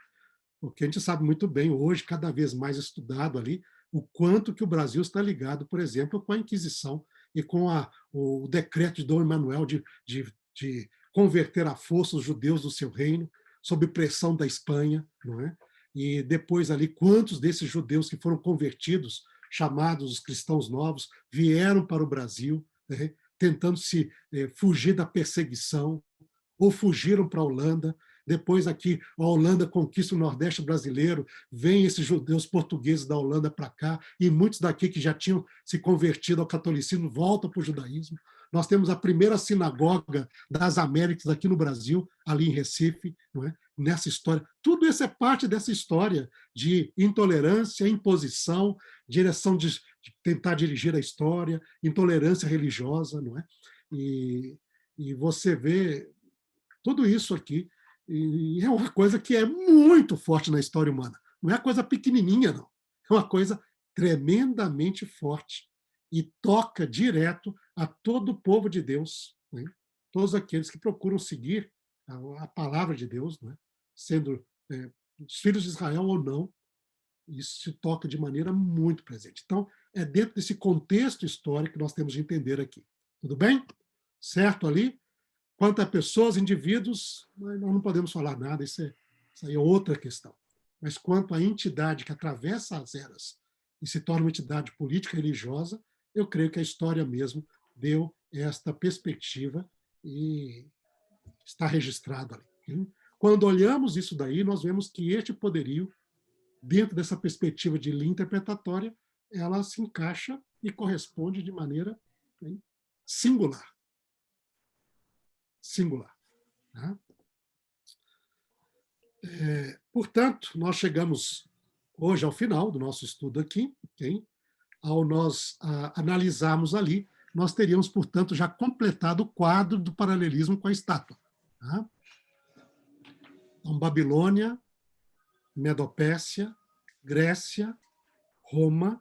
Porque a gente sabe muito bem, hoje, cada vez mais estudado ali, o quanto que o Brasil está ligado, por exemplo, com a Inquisição e com o decreto de Dom Emanuel de converter à força os judeus do seu reino, sob pressão da Espanha, não é? E depois ali, quantos desses judeus que foram convertidos, chamados os cristãos novos, vieram para o Brasil, né? Tentando se fugir da perseguição, ou fugiram para a Holanda. Depois aqui a Holanda conquista o Nordeste brasileiro, vêm esses judeus portugueses da Holanda para cá, e muitos daqui que já tinham se convertido ao catolicismo voltam para o judaísmo. Nós temos a primeira sinagoga das Américas aqui no Brasil, ali em Recife, não é? Nessa história. Tudo isso é parte dessa história de intolerância, imposição, direção de tentar dirigir a história, intolerância religiosa, não é? E você vê tudo isso aqui, e é uma coisa que é muito forte na história humana. Não é coisa pequenininha, não. É uma coisa tremendamente forte e toca direto a todo o povo de Deus, né? Todos aqueles que procuram seguir a palavra de Deus, né? Sendo os filhos de Israel ou não, isso se toca de maneira muito presente. Então, é dentro desse contexto histórico que nós temos de entender aqui. Tudo bem? Certo ali? Quanto a pessoas, indivíduos, nós não podemos falar nada, isso aí é outra questão. Mas quanto à entidade que atravessa as eras e se torna uma entidade política e religiosa, eu creio que a história mesmo deu esta perspectiva e está registrado ali. Quando olhamos isso daí, nós vemos que este poderio, dentro dessa perspectiva de linha interpretatória, ela se encaixa e corresponde de maneira singular. Singular. Né? Portanto, nós chegamos hoje ao final do nosso estudo aqui, okay? Ao nós analisarmos ali, nós teríamos, portanto, já completado o quadro do paralelismo com a estátua. Tá? Então, Babilônia, Medopérsia, Grécia, Roma,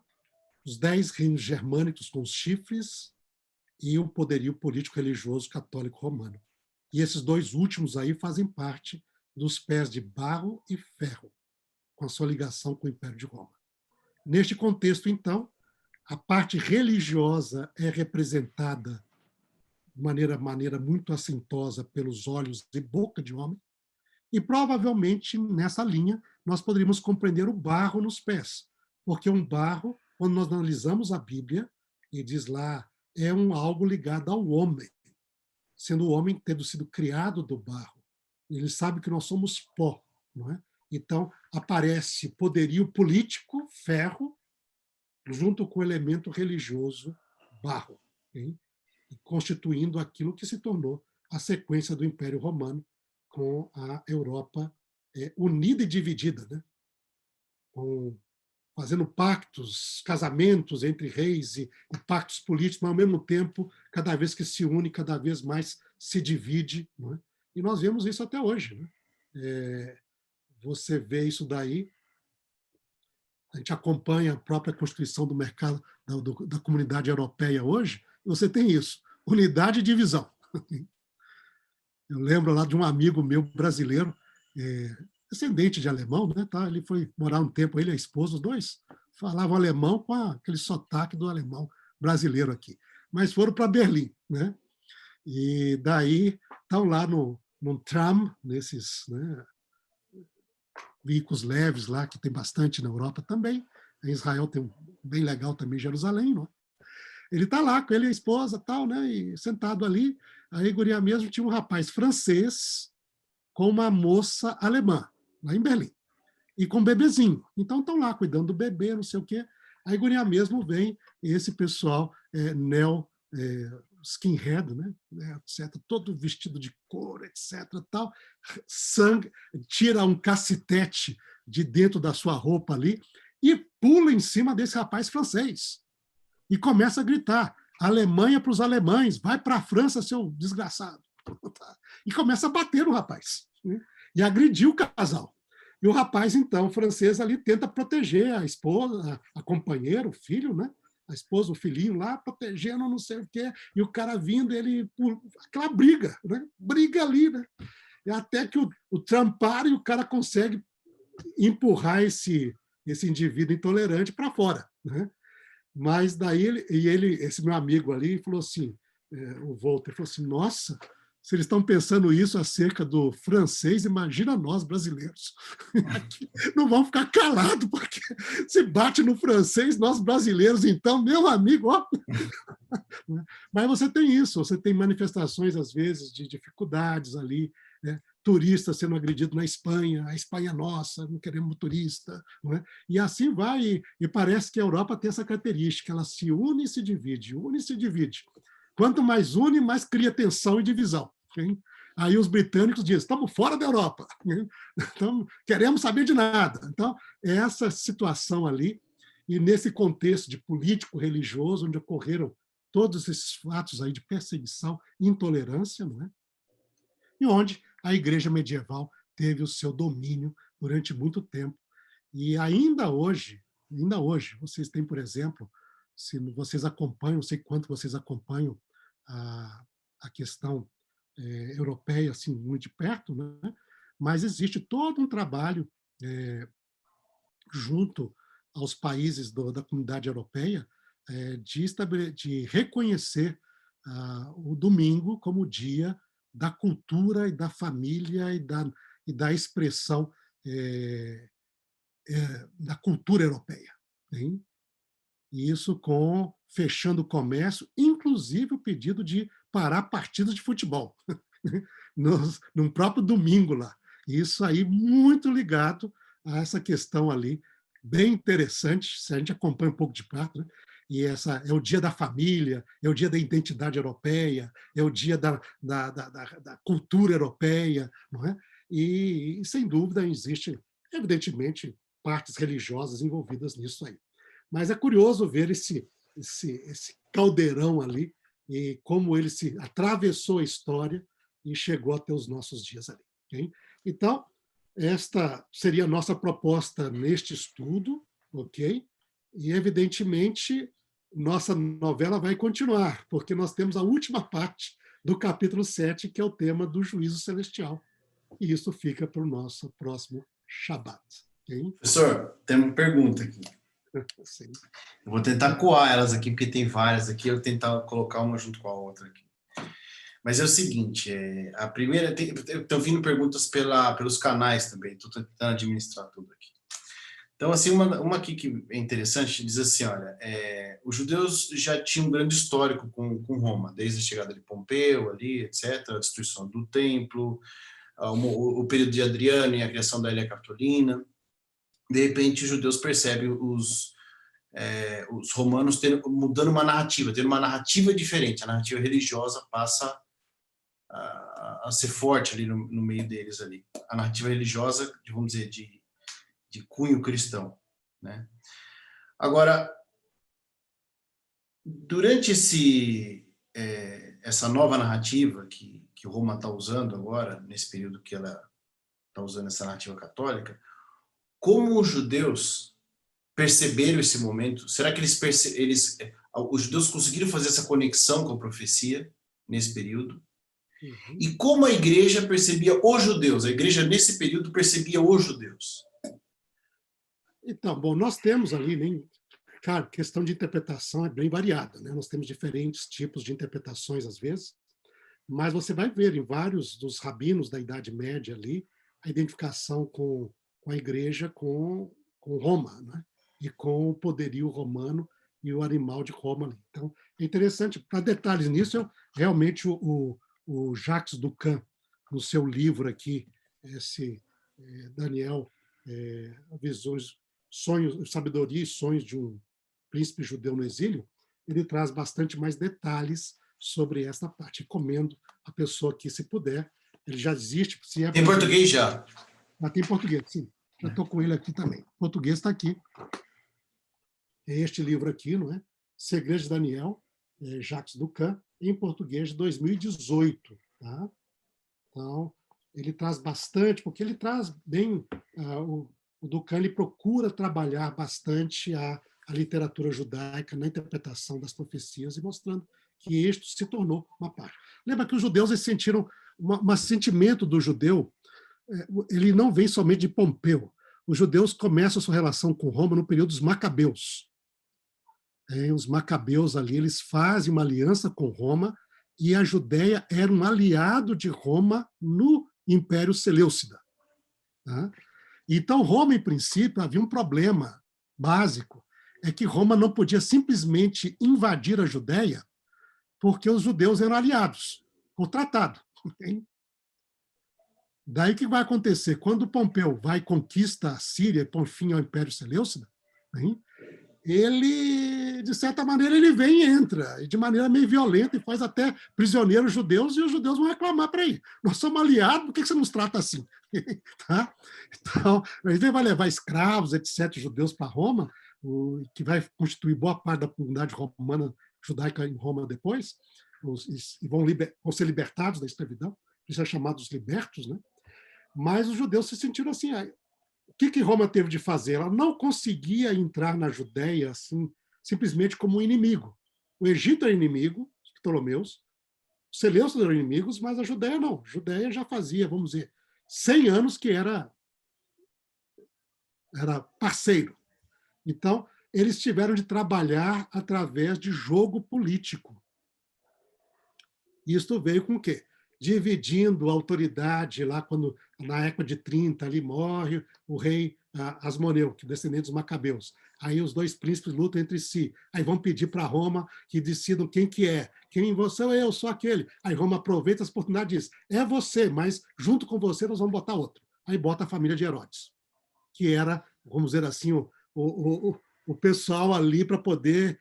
os 10 reinos germânicos com os chifres e o poderio político-religioso católico romano. E esses dois últimos aí fazem parte dos pés de barro e ferro, com a sua ligação com o Império de Roma. Neste contexto, então, a parte religiosa é representada de maneira muito assintosa pelos olhos e boca de homem, e provavelmente nessa linha nós poderíamos compreender o barro nos pés, porque um barro, quando nós analisamos a Bíblia, e diz lá, é algo ligado ao homem, sendo o homem tendo sido criado do barro. Ele sabe que nós somos pó, não é? Então, aparece poderio político, ferro, junto com o elemento religioso, barro, okay? Constituindo aquilo que se tornou a sequência do Império Romano, com a Europa unida e dividida, né? Fazendo pactos, casamentos entre reis e pactos políticos, mas, ao mesmo tempo, cada vez que se une, cada vez mais se divide. Não é? E nós vemos isso até hoje. Né? Você vê isso daí, a gente acompanha a própria constituição do mercado, da comunidade europeia hoje, e você tem isso, unidade e divisão. Eu lembro lá de um amigo meu brasileiro, descendente de alemão, né? Tá? Ele foi morar um tempo, ele e a esposa, os dois falavam alemão com aquele sotaque do alemão brasileiro aqui. Mas foram para Berlim, né? E daí estão lá num tram, nesses, né, veículos leves lá, que tem bastante na Europa também. Em Israel tem um bem legal também, Jerusalém, não é? Ele está lá com ele e a esposa, tal, né? E sentado ali, aí guria mesmo tinha um rapaz francês com uma moça alemã, lá em Berlim, e com um bebezinho. Então estão lá cuidando do bebê, não sei o quê. Aí guria mesmo vem esse pessoal skinhead, né, etc., todo vestido de couro, etc., tal, sangue, tira um cacetete de dentro da sua roupa ali e pula em cima desse rapaz francês e começa a gritar: Alemanha para os alemães, vai para a França, seu desgraçado. E começa a bater no rapaz, né, e agredir o casal. E o rapaz, então, francês ali, tenta proteger a esposa, a companheira, o filho, né? A esposa, o filhinho lá, protegendo não sei o quê, e o cara vindo, ele... Aquela briga, né? Briga ali, né? E até que o Trump para e o cara consegue empurrar esse indivíduo intolerante para fora, né? Mas daí, esse meu amigo ali, falou assim, o Walter, falou assim, nossa, se eles estão pensando isso acerca do francês, imagina nós, brasileiros. Não vamos ficar calados, porque se bate no francês, nós brasileiros, então, meu amigo, ó. Mas você tem isso, você tem manifestações, às vezes, de dificuldades ali, né? Turistas sendo agredidos na Espanha, a Espanha é nossa, não queremos turista, não é? E assim vai, e parece que a Europa tem essa característica, ela se une e se divide, une e se divide. Quanto mais une, mais cria tensão e divisão. Hein? Aí os britânicos dizem, estamos fora da Europa, então, queremos saber de nada. Então, é essa situação ali, e nesse contexto de político-religioso, onde ocorreram todos esses fatos aí de perseguição, intolerância, não é? E onde a igreja medieval teve o seu domínio durante muito tempo. E ainda hoje, vocês têm, por exemplo, se vocês acompanham, não sei quanto vocês acompanham a questão europeia assim, muito de perto, né? Mas existe todo um trabalho junto aos países da comunidade europeia de reconhecer o domingo como dia da cultura e da família e da expressão da cultura europeia. Hein? E isso fechando o comércio, inclusive o pedido de parar partidas de futebol, no próprio domingo lá. Isso aí muito ligado a essa questão ali, bem interessante, se a gente acompanha um pouco de perto, né? E essa é o dia da família, é o dia da identidade europeia, é o dia da cultura europeia, não é? E, sem dúvida, existe, evidentemente, partes religiosas envolvidas nisso aí. Mas é curioso ver esse caldeirão ali e como ele se atravessou a história e chegou até os nossos dias ali. Okay? Então, esta seria a nossa proposta neste estudo, ok? E, evidentemente, nossa novela vai continuar, porque nós temos a última parte do capítulo 7, que é o tema do juízo celestial. E isso fica para o nosso próximo Shabat. Okay? Professor, tem uma pergunta aqui. Sim. Eu vou tentar coar elas aqui, porque tem várias aqui, eu vou tentar colocar uma junto com a outra aqui. Mas é o seguinte, a primeira, estão vindo perguntas pelos canais também, estou tentando administrar tudo aqui. Então, assim, uma aqui que é interessante, diz assim, olha, os judeus já tinham um grande histórico com Roma, desde a chegada de Pompeu ali, etc., a destruição do templo, o período de Adriano e a criação da Ilha Capitolina. De repente, os judeus percebem os romanos mudando uma narrativa, tendo uma narrativa diferente, a narrativa religiosa passa a ser forte ali no meio deles ali. A narrativa religiosa, vamos dizer, de cunho cristão, né? Agora, durante essa nova narrativa que Roma está usando agora, nesse período que ela está usando essa narrativa católica, como os judeus perceberam esse momento? Será que os judeus conseguiram fazer essa conexão com a profecia nesse período? Uhum. E como a igreja percebia os judeus? A igreja, nesse período, percebia os judeus? Então, bom, nós temos ali, claro, questão de interpretação é bem variada, né? Nós temos diferentes tipos de interpretações, às vezes, mas você vai ver em vários dos rabinos da Idade Média ali a identificação com a igreja, com Roma, né? E com o poderio romano e o animal de Roma ali. Então, é interessante, para detalhes nisso, realmente o Jacques Ducan, no seu livro aqui, esse Daniel, Visões, Sonhos, Sabedoria e Sonhos de um Príncipe Judeu no Exílio, ele traz bastante mais detalhes sobre essa parte. Recomendo a pessoa que, se puder, ele já existe. Se é Em português já. Mas tem português, sim. Já estou com ele aqui também. O português está aqui. É este livro aqui, não é? Segredos de Daniel, Jacques Ducan, em português de 2018. Tá? Então, ele traz bastante, porque ele traz bem... o Ducan ele procura trabalhar bastante a literatura judaica na interpretação das profecias e mostrando que isto se tornou uma parte. Lembra que os judeus eles sentiram um sentimento do judeu, ele não vem somente de Pompeu. Os judeus começam a sua relação com Roma no período dos Macabeus. Os Macabeus ali, eles fazem uma aliança com Roma e a Judéia era um aliado de Roma no Império Seleucida. Tá? Então, Roma, em princípio, havia um problema básico, é que Roma não podia simplesmente invadir a Judéia porque os judeus eram aliados, por tratado. Daí o que vai acontecer? Quando Pompeu vai e conquista a Síria e põe fim ao Império Seleucida, ele, de certa maneira, ele vem e entra, de maneira meio violenta, e faz até prisioneiros judeus, e os judeus vão reclamar para ele. Nós somos aliados, por que você nos trata assim? Tá? Então, ele vai levar escravos, etc., judeus para Roma, que vai constituir boa parte da comunidade romana, judaica em Roma depois, e vão ser libertados da escravidão, isso é chamados libertos, né? Mas os judeus se sentiram assim. O que Roma teve de fazer? Ela não conseguia entrar na Judéia assim, simplesmente como um inimigo. O Egito era inimigo, os Ptolomeus, os Seleucidas eram inimigos, mas a Judéia não. A Judéia já fazia, vamos dizer, 100 anos que era parceiro. Então, eles tiveram de trabalhar através de jogo político. Isto veio com o quê? Dividindo a autoridade lá quando, na época de 30, ali morre o rei Asmoneu, que é descendente dos Macabeus. Aí os dois príncipes lutam entre si. Aí vão pedir para Roma que decidam quem que é. Quem você ou eu, sou aquele. Aí Roma aproveita essa oportunidade e diz, é você, mas junto com você nós vamos botar outro. Aí bota a família de Herodes, que era, vamos dizer assim, o pessoal ali para poder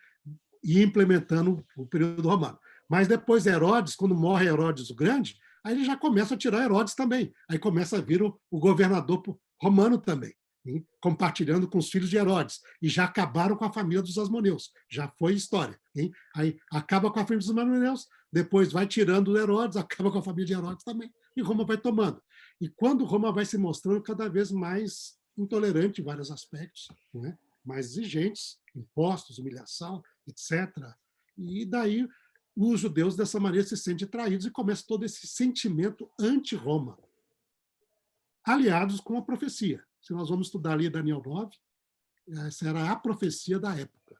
ir implementando o período romano. Mas depois Herodes, quando morre Herodes o Grande, aí ele já começa a tirar Herodes também. Aí começa a vir o governador romano também, compartilhando com os filhos de Herodes. E já acabaram com a família dos Asmoneus. Já foi história. Aí acaba com a família dos Asmoneus, depois vai tirando Herodes, acaba com a família de Herodes também. E Roma vai tomando. E quando Roma vai se mostrando cada vez mais intolerante em vários aspectos, né? Mais exigentes, impostos, humilhação, etc. E daí os judeus, dessa maneira, se sentem traídos e começa todo esse sentimento anti-Roma, aliados com a profecia. Se nós vamos estudar ali Daniel 9, essa era a profecia da época,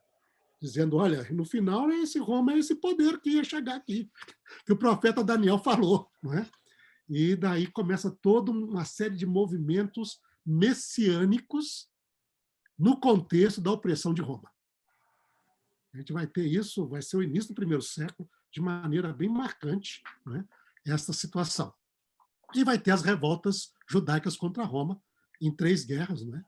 dizendo, olha, no final, esse Roma é esse poder que ia chegar aqui, que o profeta Daniel falou. Não é? E daí começa toda uma série de movimentos messiânicos no contexto da opressão de Roma. A gente vai ter isso, vai ser o início do primeiro século, de maneira bem marcante, né, essa situação. E vai ter as revoltas judaicas contra Roma, em 3 guerras, né,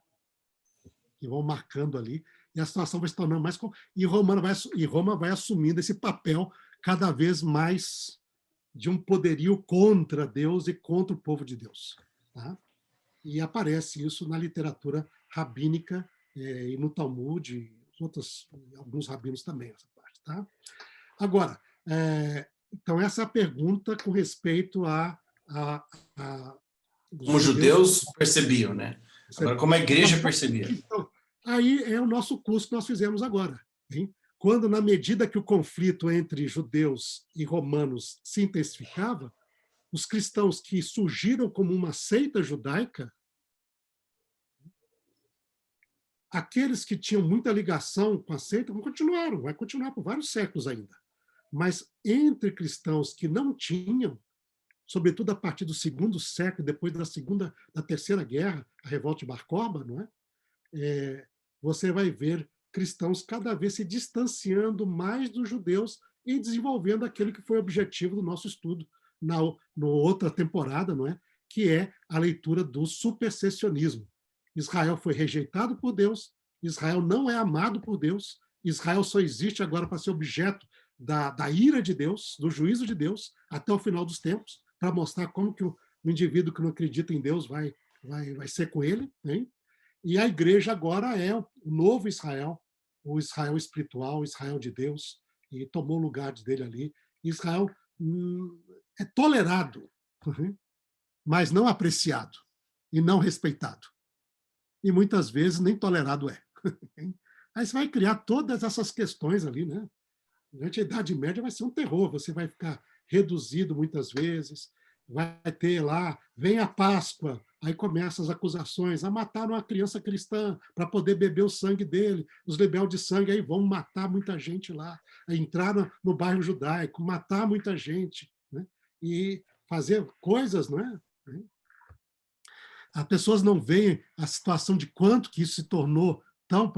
que vão marcando ali, e a situação vai se tornando mais... E Roma vai assumindo esse papel cada vez mais de um poderio contra Deus e contra o povo de Deus. Tá? E aparece isso na literatura rabínica e no Talmud, alguns rabinos também, essa parte. Tá? Agora, então essa é a pergunta com respeito a como os judeus percebiam, né? Agora, como a igreja percebia. Então, aí é o nosso curso que nós fizemos agora. Hein? Quando, na medida que o conflito entre judeus e romanos se intensificava, os cristãos que surgiram como uma seita judaica, aqueles que tinham muita ligação com a seita vai continuar por vários séculos ainda. Mas entre cristãos que não tinham, sobretudo a partir do 2º século, depois da Terceira Guerra, a revolta de Bar Kokhba, não é? Você vai ver cristãos cada vez se distanciando mais dos judeus e desenvolvendo aquele que foi o objetivo do nosso estudo na outra temporada, não é? Que é a leitura do supersessionismo. Israel foi rejeitado por Deus, Israel não é amado por Deus, Israel só existe agora para ser objeto da ira de Deus, do juízo de Deus, até o final dos tempos, para mostrar como que o indivíduo que não acredita em Deus vai ser com ele. Né? E a igreja agora é o novo Israel, o Israel espiritual, o Israel de Deus, e tomou o lugar dele ali. Israel é tolerado, mas não apreciado e não respeitado. E muitas vezes nem tolerado é. Aí você vai criar todas essas questões ali, né? Durante a Idade Média vai ser um terror, você vai ficar reduzido muitas vezes, vai ter lá, vem a Páscoa, aí começam as acusações, mataram uma criança cristã para poder beber o sangue dele, os rebeldes de sangue aí vão matar muita gente lá, aí entraram no bairro judaico, matar muita gente, né? E fazer coisas, não é? As pessoas não veem a situação de quanto que isso se tornou tão...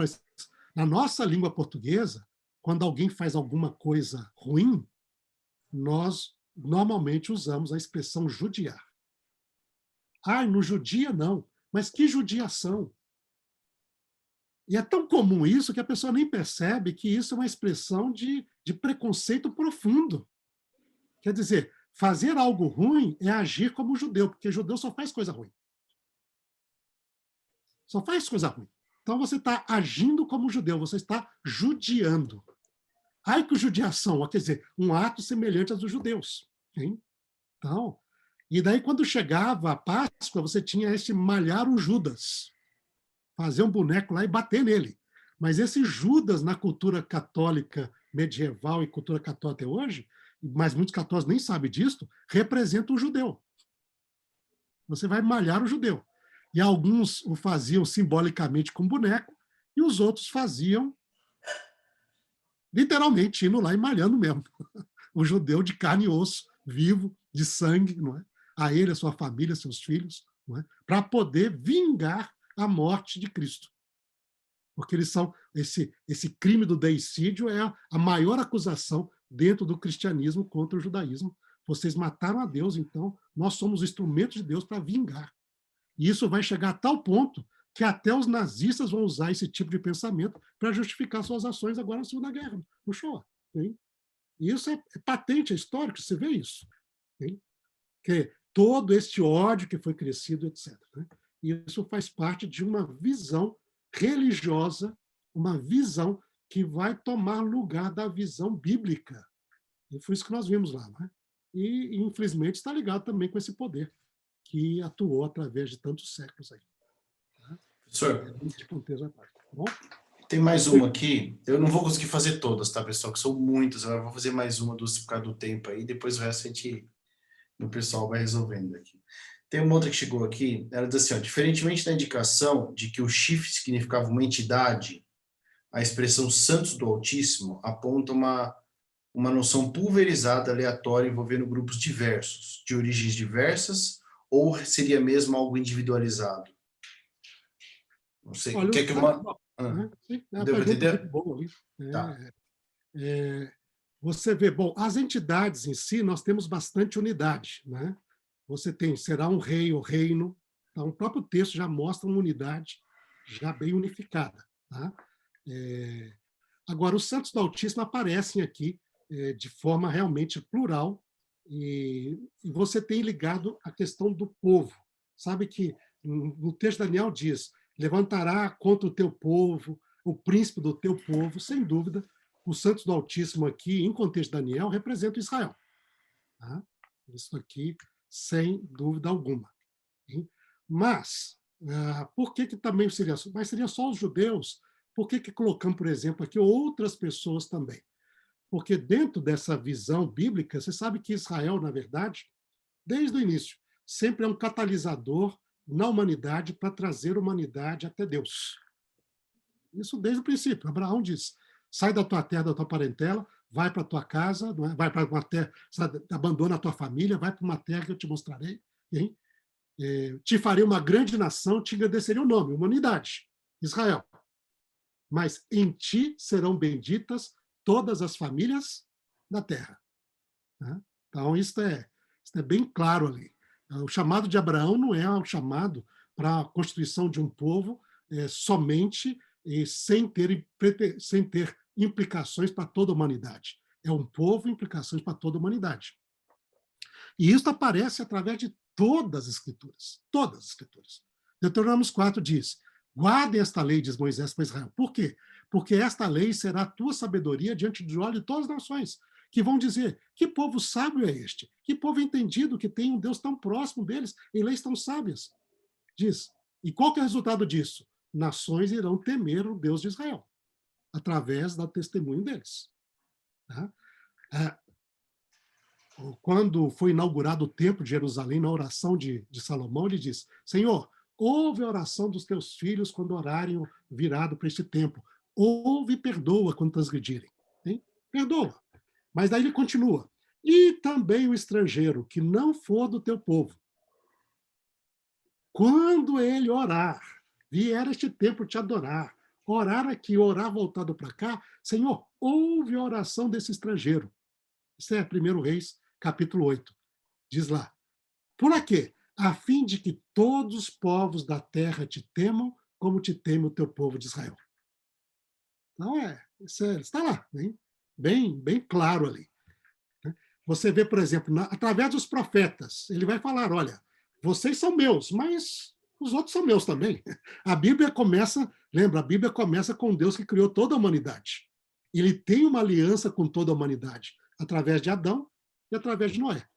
Na nossa língua portuguesa, quando alguém faz alguma coisa ruim, nós normalmente usamos a expressão judiar. Não judia não, mas que judiação? E é tão comum isso que a pessoa nem percebe que isso é uma expressão de preconceito profundo. Quer dizer, fazer algo ruim é agir como judeu, porque judeu só faz coisa ruim. Só faz coisa ruim. Então você está agindo como judeu, você está judiando. Ai que judiação, quer dizer, um ato semelhante aos dos judeus. Hein? Então, e daí quando chegava a Páscoa, você tinha esse malhar o Judas, fazer um boneco lá e bater nele. Mas esse Judas, na cultura católica medieval e cultura católica até hoje, mas muitos católicos nem sabem disso, representa o judeu. Você vai malhar o judeu. E alguns o faziam simbolicamente com boneco, e os outros faziam literalmente indo lá e malhando mesmo. O judeu de carne e osso, vivo, de sangue, não é? A ele, a sua família, seus filhos, não é? Para poder vingar a morte de Cristo. Porque eles são... Esse crime do deicídio é a maior acusação dentro do cristianismo contra o judaísmo. Vocês mataram a Deus, então nós somos instrumentos de Deus para vingar. E isso vai chegar a tal ponto que até os nazistas vão usar esse tipo de pensamento para justificar suas ações agora na Segunda Guerra, no Shoah. Hein? E isso é patente, é histórico, você vê isso. Hein? Que todo este ódio que foi crescido, etc. Né? E isso faz parte de uma visão religiosa, uma visão que vai tomar lugar da visão bíblica. E foi isso que nós vimos lá. Né? E, infelizmente, está ligado também com esse poder que atuou através de tantos séculos aí. Professor, bom? Tem mais uma aqui. Eu não vou conseguir fazer todas, tá, pessoal? Que são muitas. Eu vou fazer mais uma, duas por causa do tempo aí. Depois o resto o pessoal vai resolvendo aqui. Tem uma outra que chegou aqui. Ela diz assim, ó, diferentemente da indicação de que o chifre significava uma entidade, a expressão santos do Altíssimo aponta uma noção pulverizada, aleatória, envolvendo grupos diversos, de origens diversas, ou seria mesmo algo individualizado? Não sei. Olha, Quer que eu né? Deu para entender? Boa ali. Tá. Você vê, bom, as entidades em si, nós temos bastante unidade. Né? Você tem, será um rei ou reino. Então, o próprio texto já mostra uma unidade já bem unificada. Tá? Agora, os santos do Altíssimo aparecem aqui de forma realmente plural, e você tem ligado a questão do povo. Sabe que no texto de Daniel diz, levantará contra o teu povo, o príncipe do teu povo, sem dúvida, os santos do Altíssimo aqui, em contexto de Daniel, representam Israel. Tá? Isso aqui, sem dúvida alguma. Mas, por que também seria... Mas seria só os judeus? Por que colocamos, por exemplo, aqui outras pessoas também? Porque dentro dessa visão bíblica, você sabe que Israel, na verdade, desde o início, sempre é um catalisador na humanidade para trazer a humanidade até Deus. Isso desde o princípio. Abraão diz, sai da tua terra, da tua parentela, vai para a tua casa, vai para uma terra, abandona a tua família, vai para uma terra que eu te mostrarei. Hein? Te farei uma grande nação, te agradecerei o nome, humanidade, Israel. Mas em ti serão benditas todas as famílias da terra. Então, isso é bem claro ali. O chamado de Abraão não é o chamado para a constituição de um povo somente sem ter implicações para toda a humanidade. é um povo, implicações para toda a humanidade. E isso aparece através de todas as escrituras. Todas as escrituras. Deuteronômio 4 diz: guardem esta lei, diz Moisés para Israel. Por quê? Porque esta lei será a tua sabedoria diante do olho de todas as nações, que vão dizer: que povo sábio é este? Que povo entendido que tem um Deus tão próximo deles, em leis tão sábias? Diz. E qual que é o resultado disso? Nações irão temer o Deus de Israel, através do testemunho deles. Tá? Quando foi inaugurado o templo de Jerusalém, na oração de Salomão, ele diz: Senhor, ouve a oração dos teus filhos quando orarem virado para este templo. Ouve e perdoa quando transgredirem. Hein? Perdoa. Mas daí ele continua: e também o estrangeiro que não for do teu povo, quando ele orar, vier a este templo te adorar, orar aqui, orar voltado para cá, Senhor, ouve a oração desse estrangeiro. Isso é 1 Reis, capítulo 8. Diz lá: por quê? A fim de que todos os povos da terra te temam, como te teme o teu povo de Israel. Então, está lá, bem claro ali. Você vê, por exemplo, através dos profetas, ele vai falar: olha, vocês são meus, mas os outros são meus também. A Bíblia começa, lembra, a Bíblia começa com Deus que criou toda a humanidade. Ele tem uma aliança com toda a humanidade, através de Adão e através de Noé.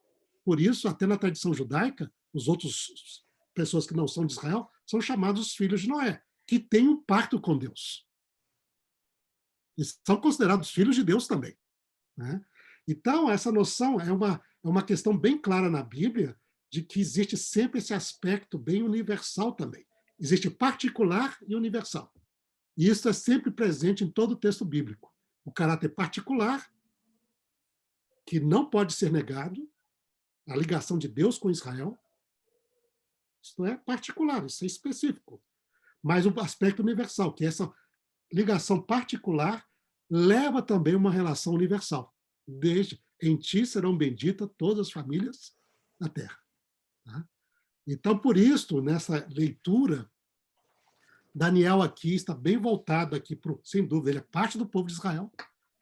Por isso, até na tradição judaica, os outros pessoas que não são de Israel são chamados os filhos de Noé, que têm um pacto com Deus. E são considerados filhos de Deus também. Né? Então, essa noção é uma questão bem clara na Bíblia, de que existe sempre esse aspecto bem universal também. Existe particular e universal. E isso é sempre presente em todo o texto bíblico. O caráter particular, que não pode ser negado, a ligação de Deus com Israel, isso é particular, isso é específico. Mas o aspecto universal, que essa ligação particular leva também uma relação universal. Desde em ti serão benditas todas as famílias da terra. Tá? Então, por isso, nessa leitura, Daniel aqui está bem voltado aqui, sem dúvida, ele é parte do povo de Israel,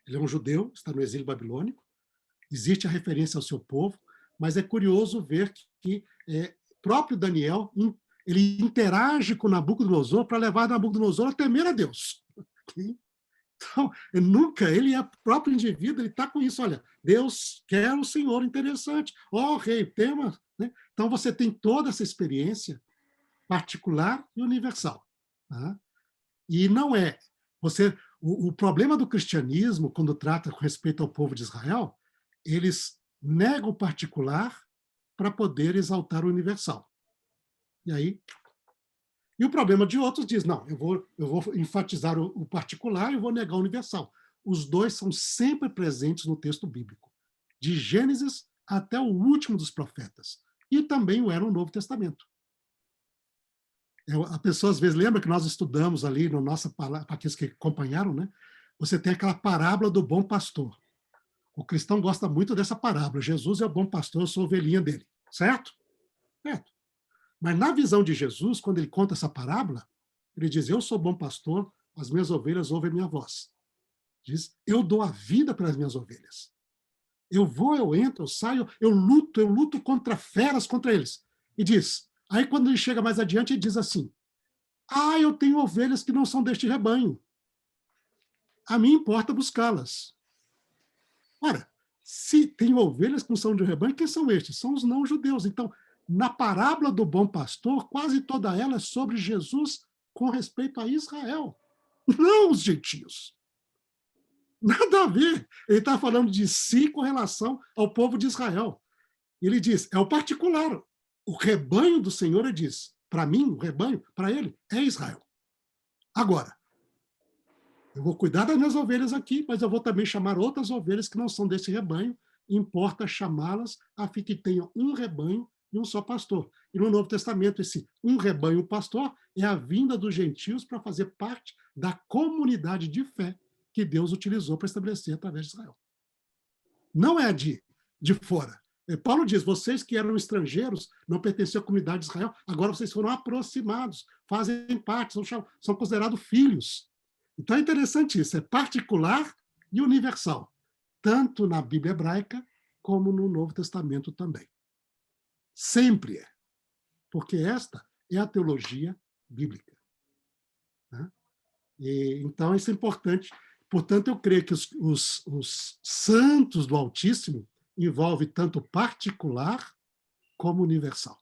ele é um judeu, está no exílio babilônico, existe a referência ao seu povo, mas é curioso ver que próprio Daniel ele interage com Nabucodonosor para levar Nabucodonosor a temer a Deus. Então, ele é o próprio indivíduo, ele está com isso, olha, Deus quer o Senhor, interessante, rei, tema. Né? Então, você tem toda essa experiência particular e universal. Tá? E não é. O problema do cristianismo, quando trata com respeito ao povo de Israel, eles negam o particular para poder exaltar o universal. E o problema de outros diz: não, eu vou enfatizar o particular e vou negar o universal. Os dois são sempre presentes no texto bíblico, de Gênesis até o último dos profetas. E também o era no Novo Testamento. A pessoa às vezes lembra que nós estudamos ali, no nossa para aqueles que acompanharam, né? Você tem aquela parábola do bom pastor. O cristão gosta muito dessa parábola. Jesus é o bom pastor, eu sou a ovelhinha dele. Certo? Certo. Mas na visão de Jesus, quando ele conta essa parábola, ele diz: eu sou bom pastor, as minhas ovelhas ouvem a minha voz. Diz: eu dou a vida para as minhas ovelhas. Eu vou, eu entro, eu saio, eu luto contra feras, contra eles. E diz, aí quando ele chega mais adiante, ele diz assim: eu tenho ovelhas que não são deste rebanho. A mim importa buscá-las. Ora, se tem ovelhas que não são de rebanho, quem são estes? São os não-judeus. Então, na parábola do bom pastor, quase toda ela é sobre Jesus com respeito a Israel, não os gentios. Nada a ver. Ele está falando de si com relação ao povo de Israel. Ele diz, é o particular. O rebanho do Senhor, ele diz, para mim, o rebanho, para ele, é Israel. Agora, eu vou cuidar das minhas ovelhas aqui, mas eu vou também chamar outras ovelhas que não são desse rebanho. Importa chamá-las a fim que tenham um rebanho e um só pastor. E no Novo Testamento, esse um rebanho, um pastor, é a vinda dos gentios para fazer parte da comunidade de fé que Deus utilizou para estabelecer através de Israel. Não é de fora. Paulo diz, vocês que eram estrangeiros, não pertenciam à comunidade de Israel, agora vocês foram aproximados, fazem parte, são considerados filhos. Então é interessante isso, é particular e universal. tanto na Bíblia hebraica como no Novo Testamento também. Sempre é, porque esta é a teologia bíblica. Né? Então, isso é importante. Portanto, eu creio que os santos do Altíssimo envolve tanto particular como universal.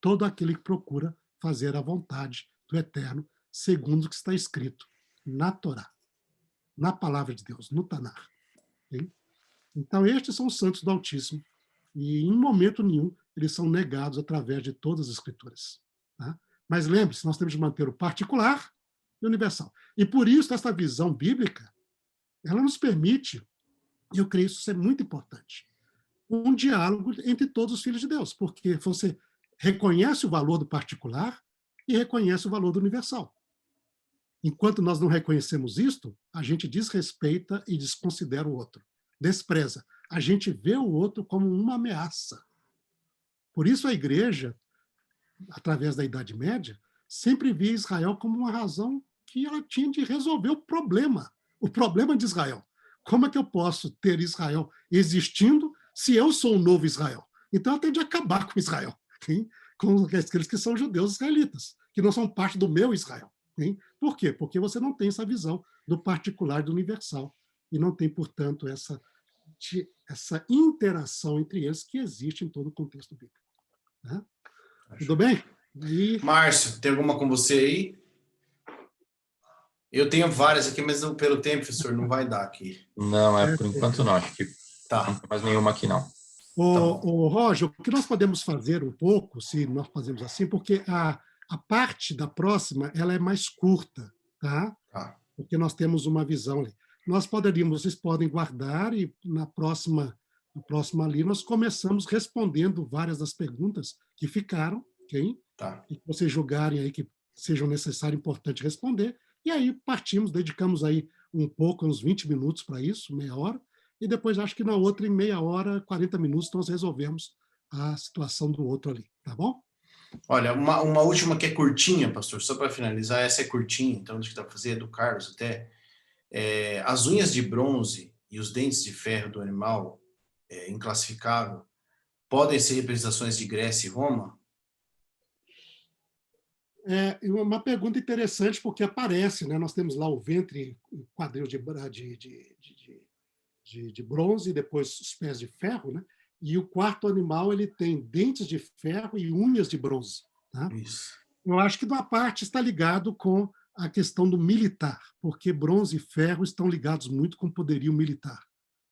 Todo aquele que procura fazer a vontade do Eterno, segundo o que está escrito na Torá, na Palavra de Deus, no Tanar. Okay? Então, estes são os santos do Altíssimo, e em momento nenhum eles são negados através de todas as Escrituras. Tá? Mas lembre-se, nós temos de manter o particular e o universal. E por isso, essa visão bíblica, ela nos permite, e eu creio isso ser muito importante, um diálogo entre todos os filhos de Deus, porque você reconhece o valor do particular e reconhece o valor do universal. Enquanto nós não reconhecemos isto, a gente desrespeita e desconsidera o outro, despreza. A gente vê o outro como uma ameaça. Por isso a igreja, através da Idade Média, sempre via Israel como uma razão que ela tinha de resolver o problema de Israel. Como é que eu posso ter Israel existindo se eu sou o novo Israel? Então eu tenho de acabar com Israel, hein? Com aqueles que são judeus israelitas, que não são parte do meu Israel. Hein? Por quê? Porque você não tem essa visão do particular e do universal, e não tem, portanto, essa interação entre eles que existe em todo o contexto bíblico. Né? Tudo bem? E... Márcio, tem alguma com você aí? Eu tenho várias aqui, mas pelo tempo, professor, não vai dar aqui. Não, por enquanto não. Acho que tá. não tem mais nenhuma aqui, não. O Roger, o que nós podemos fazer um pouco, se nós fazemos assim, porque a parte da próxima ela é mais curta, tá? Porque nós temos uma visão ali. Vocês podem guardar e na próxima ali nós começamos respondendo várias das perguntas que ficaram, ok? Tá. E que vocês julgarem aí que sejam necessário, importante responder. E aí partimos, dedicamos aí um pouco, uns 20 minutos para isso, meia hora, e depois acho que na outra, em meia hora, 40 minutos, nós resolvemos a situação do outro ali, tá bom? Olha, uma última que é curtinha, pastor, só para finalizar, essa é curtinha, então acho que dá para fazer, é do Carlos até. As unhas de bronze e os dentes de ferro do animal inclassificável podem ser representações de Grécia e Roma? É uma pergunta interessante, porque aparece, né? Nós temos lá o ventre, o quadril de bronze, e depois os pés de ferro, né? E o quarto animal ele tem dentes de ferro e unhas de bronze. Tá? Isso. Eu acho que, de uma parte, está ligado com a questão do militar, porque bronze e ferro estão ligados muito com o poderio militar.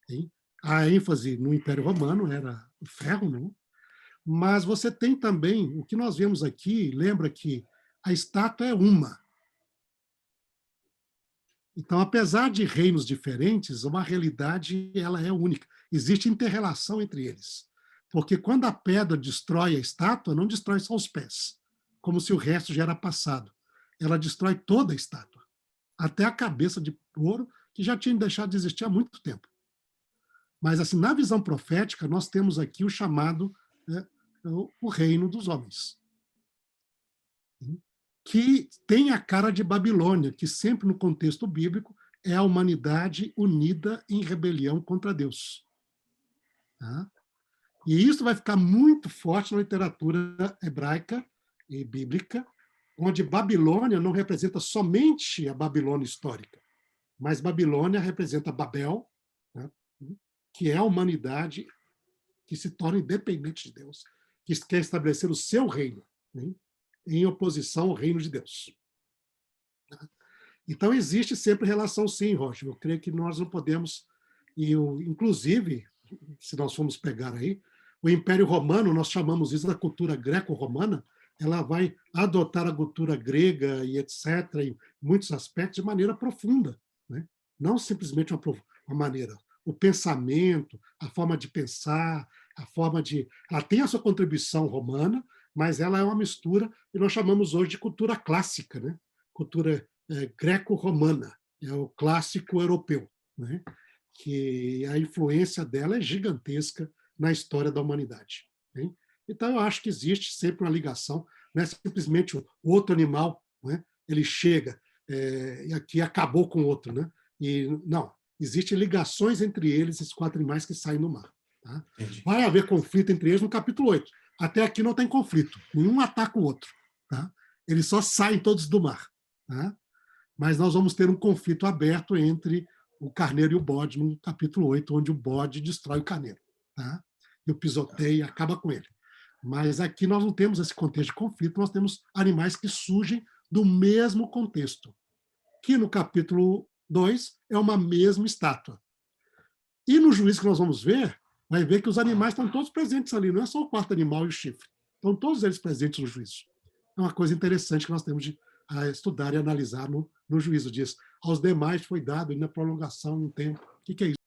Hein? A ênfase no Império Romano era o ferro, não? Mas você tem também, o que nós vemos aqui, lembra que a estátua é uma. Então, apesar de reinos diferentes, uma realidade ela é única. Existe inter-relação entre eles. Porque quando a pedra destrói a estátua, não destrói só os pés, como se o resto já era passado. Ela destrói toda a estátua, até a cabeça de ouro, que já tinha deixado de existir há muito tempo. Mas, assim, na visão profética, nós temos aqui o chamado o reino dos homens, que tem a cara de Babilônia, que sempre no contexto bíblico é a humanidade unida em rebelião contra Deus. Tá? E isso vai ficar muito forte na literatura hebraica e bíblica, onde Babilônia não representa somente a Babilônia histórica, mas Babilônia representa Babel, né, que é a humanidade que se torna independente de Deus, que quer estabelecer o seu reino, né, em oposição ao reino de Deus. Então, existe sempre relação, sim, Rocha. Eu creio que nós não podemos, inclusive, se nós formos pegar aí, o Império Romano, nós chamamos isso da cultura greco-romana, ela vai adotar a cultura grega e etc., em muitos aspectos, de maneira profunda. Né? Não simplesmente uma maneira. O pensamento, a forma de pensar, a forma de... Ela tem a sua contribuição romana, mas ela é uma mistura, e nós chamamos hoje de cultura clássica, né? Cultura greco-romana, é o clássico europeu, né? Que a influência dela é gigantesca na história da humanidade. Né? Então, eu acho que existe sempre uma ligação, não é simplesmente o outro animal, né? Ele chega e aqui acabou com o outro. Né? E, não, existem ligações entre eles, esses 4 animais que saem no mar. Tá? Entendi. Vai haver conflito entre eles no capítulo 8. Até aqui não tem conflito, nenhum ataca o outro. Tá? Eles só saem todos do mar. Tá? Mas nós vamos ter um conflito aberto entre o carneiro e o bode no capítulo 8, onde o bode destrói o carneiro. Tá? E o pisoteia e acaba com ele. Mas aqui nós não temos esse contexto de conflito, nós temos animais que surgem do mesmo contexto, que no capítulo 2 é uma mesma estátua. E no juízo que nós vamos ver, vai ver que os animais estão todos presentes ali, não é só o 4º animal e o chifre. Estão todos eles presentes no juízo. É uma coisa interessante que nós temos de estudar e analisar no juízo. Diz, aos demais foi dado na prolongação um tempo. O que é isso?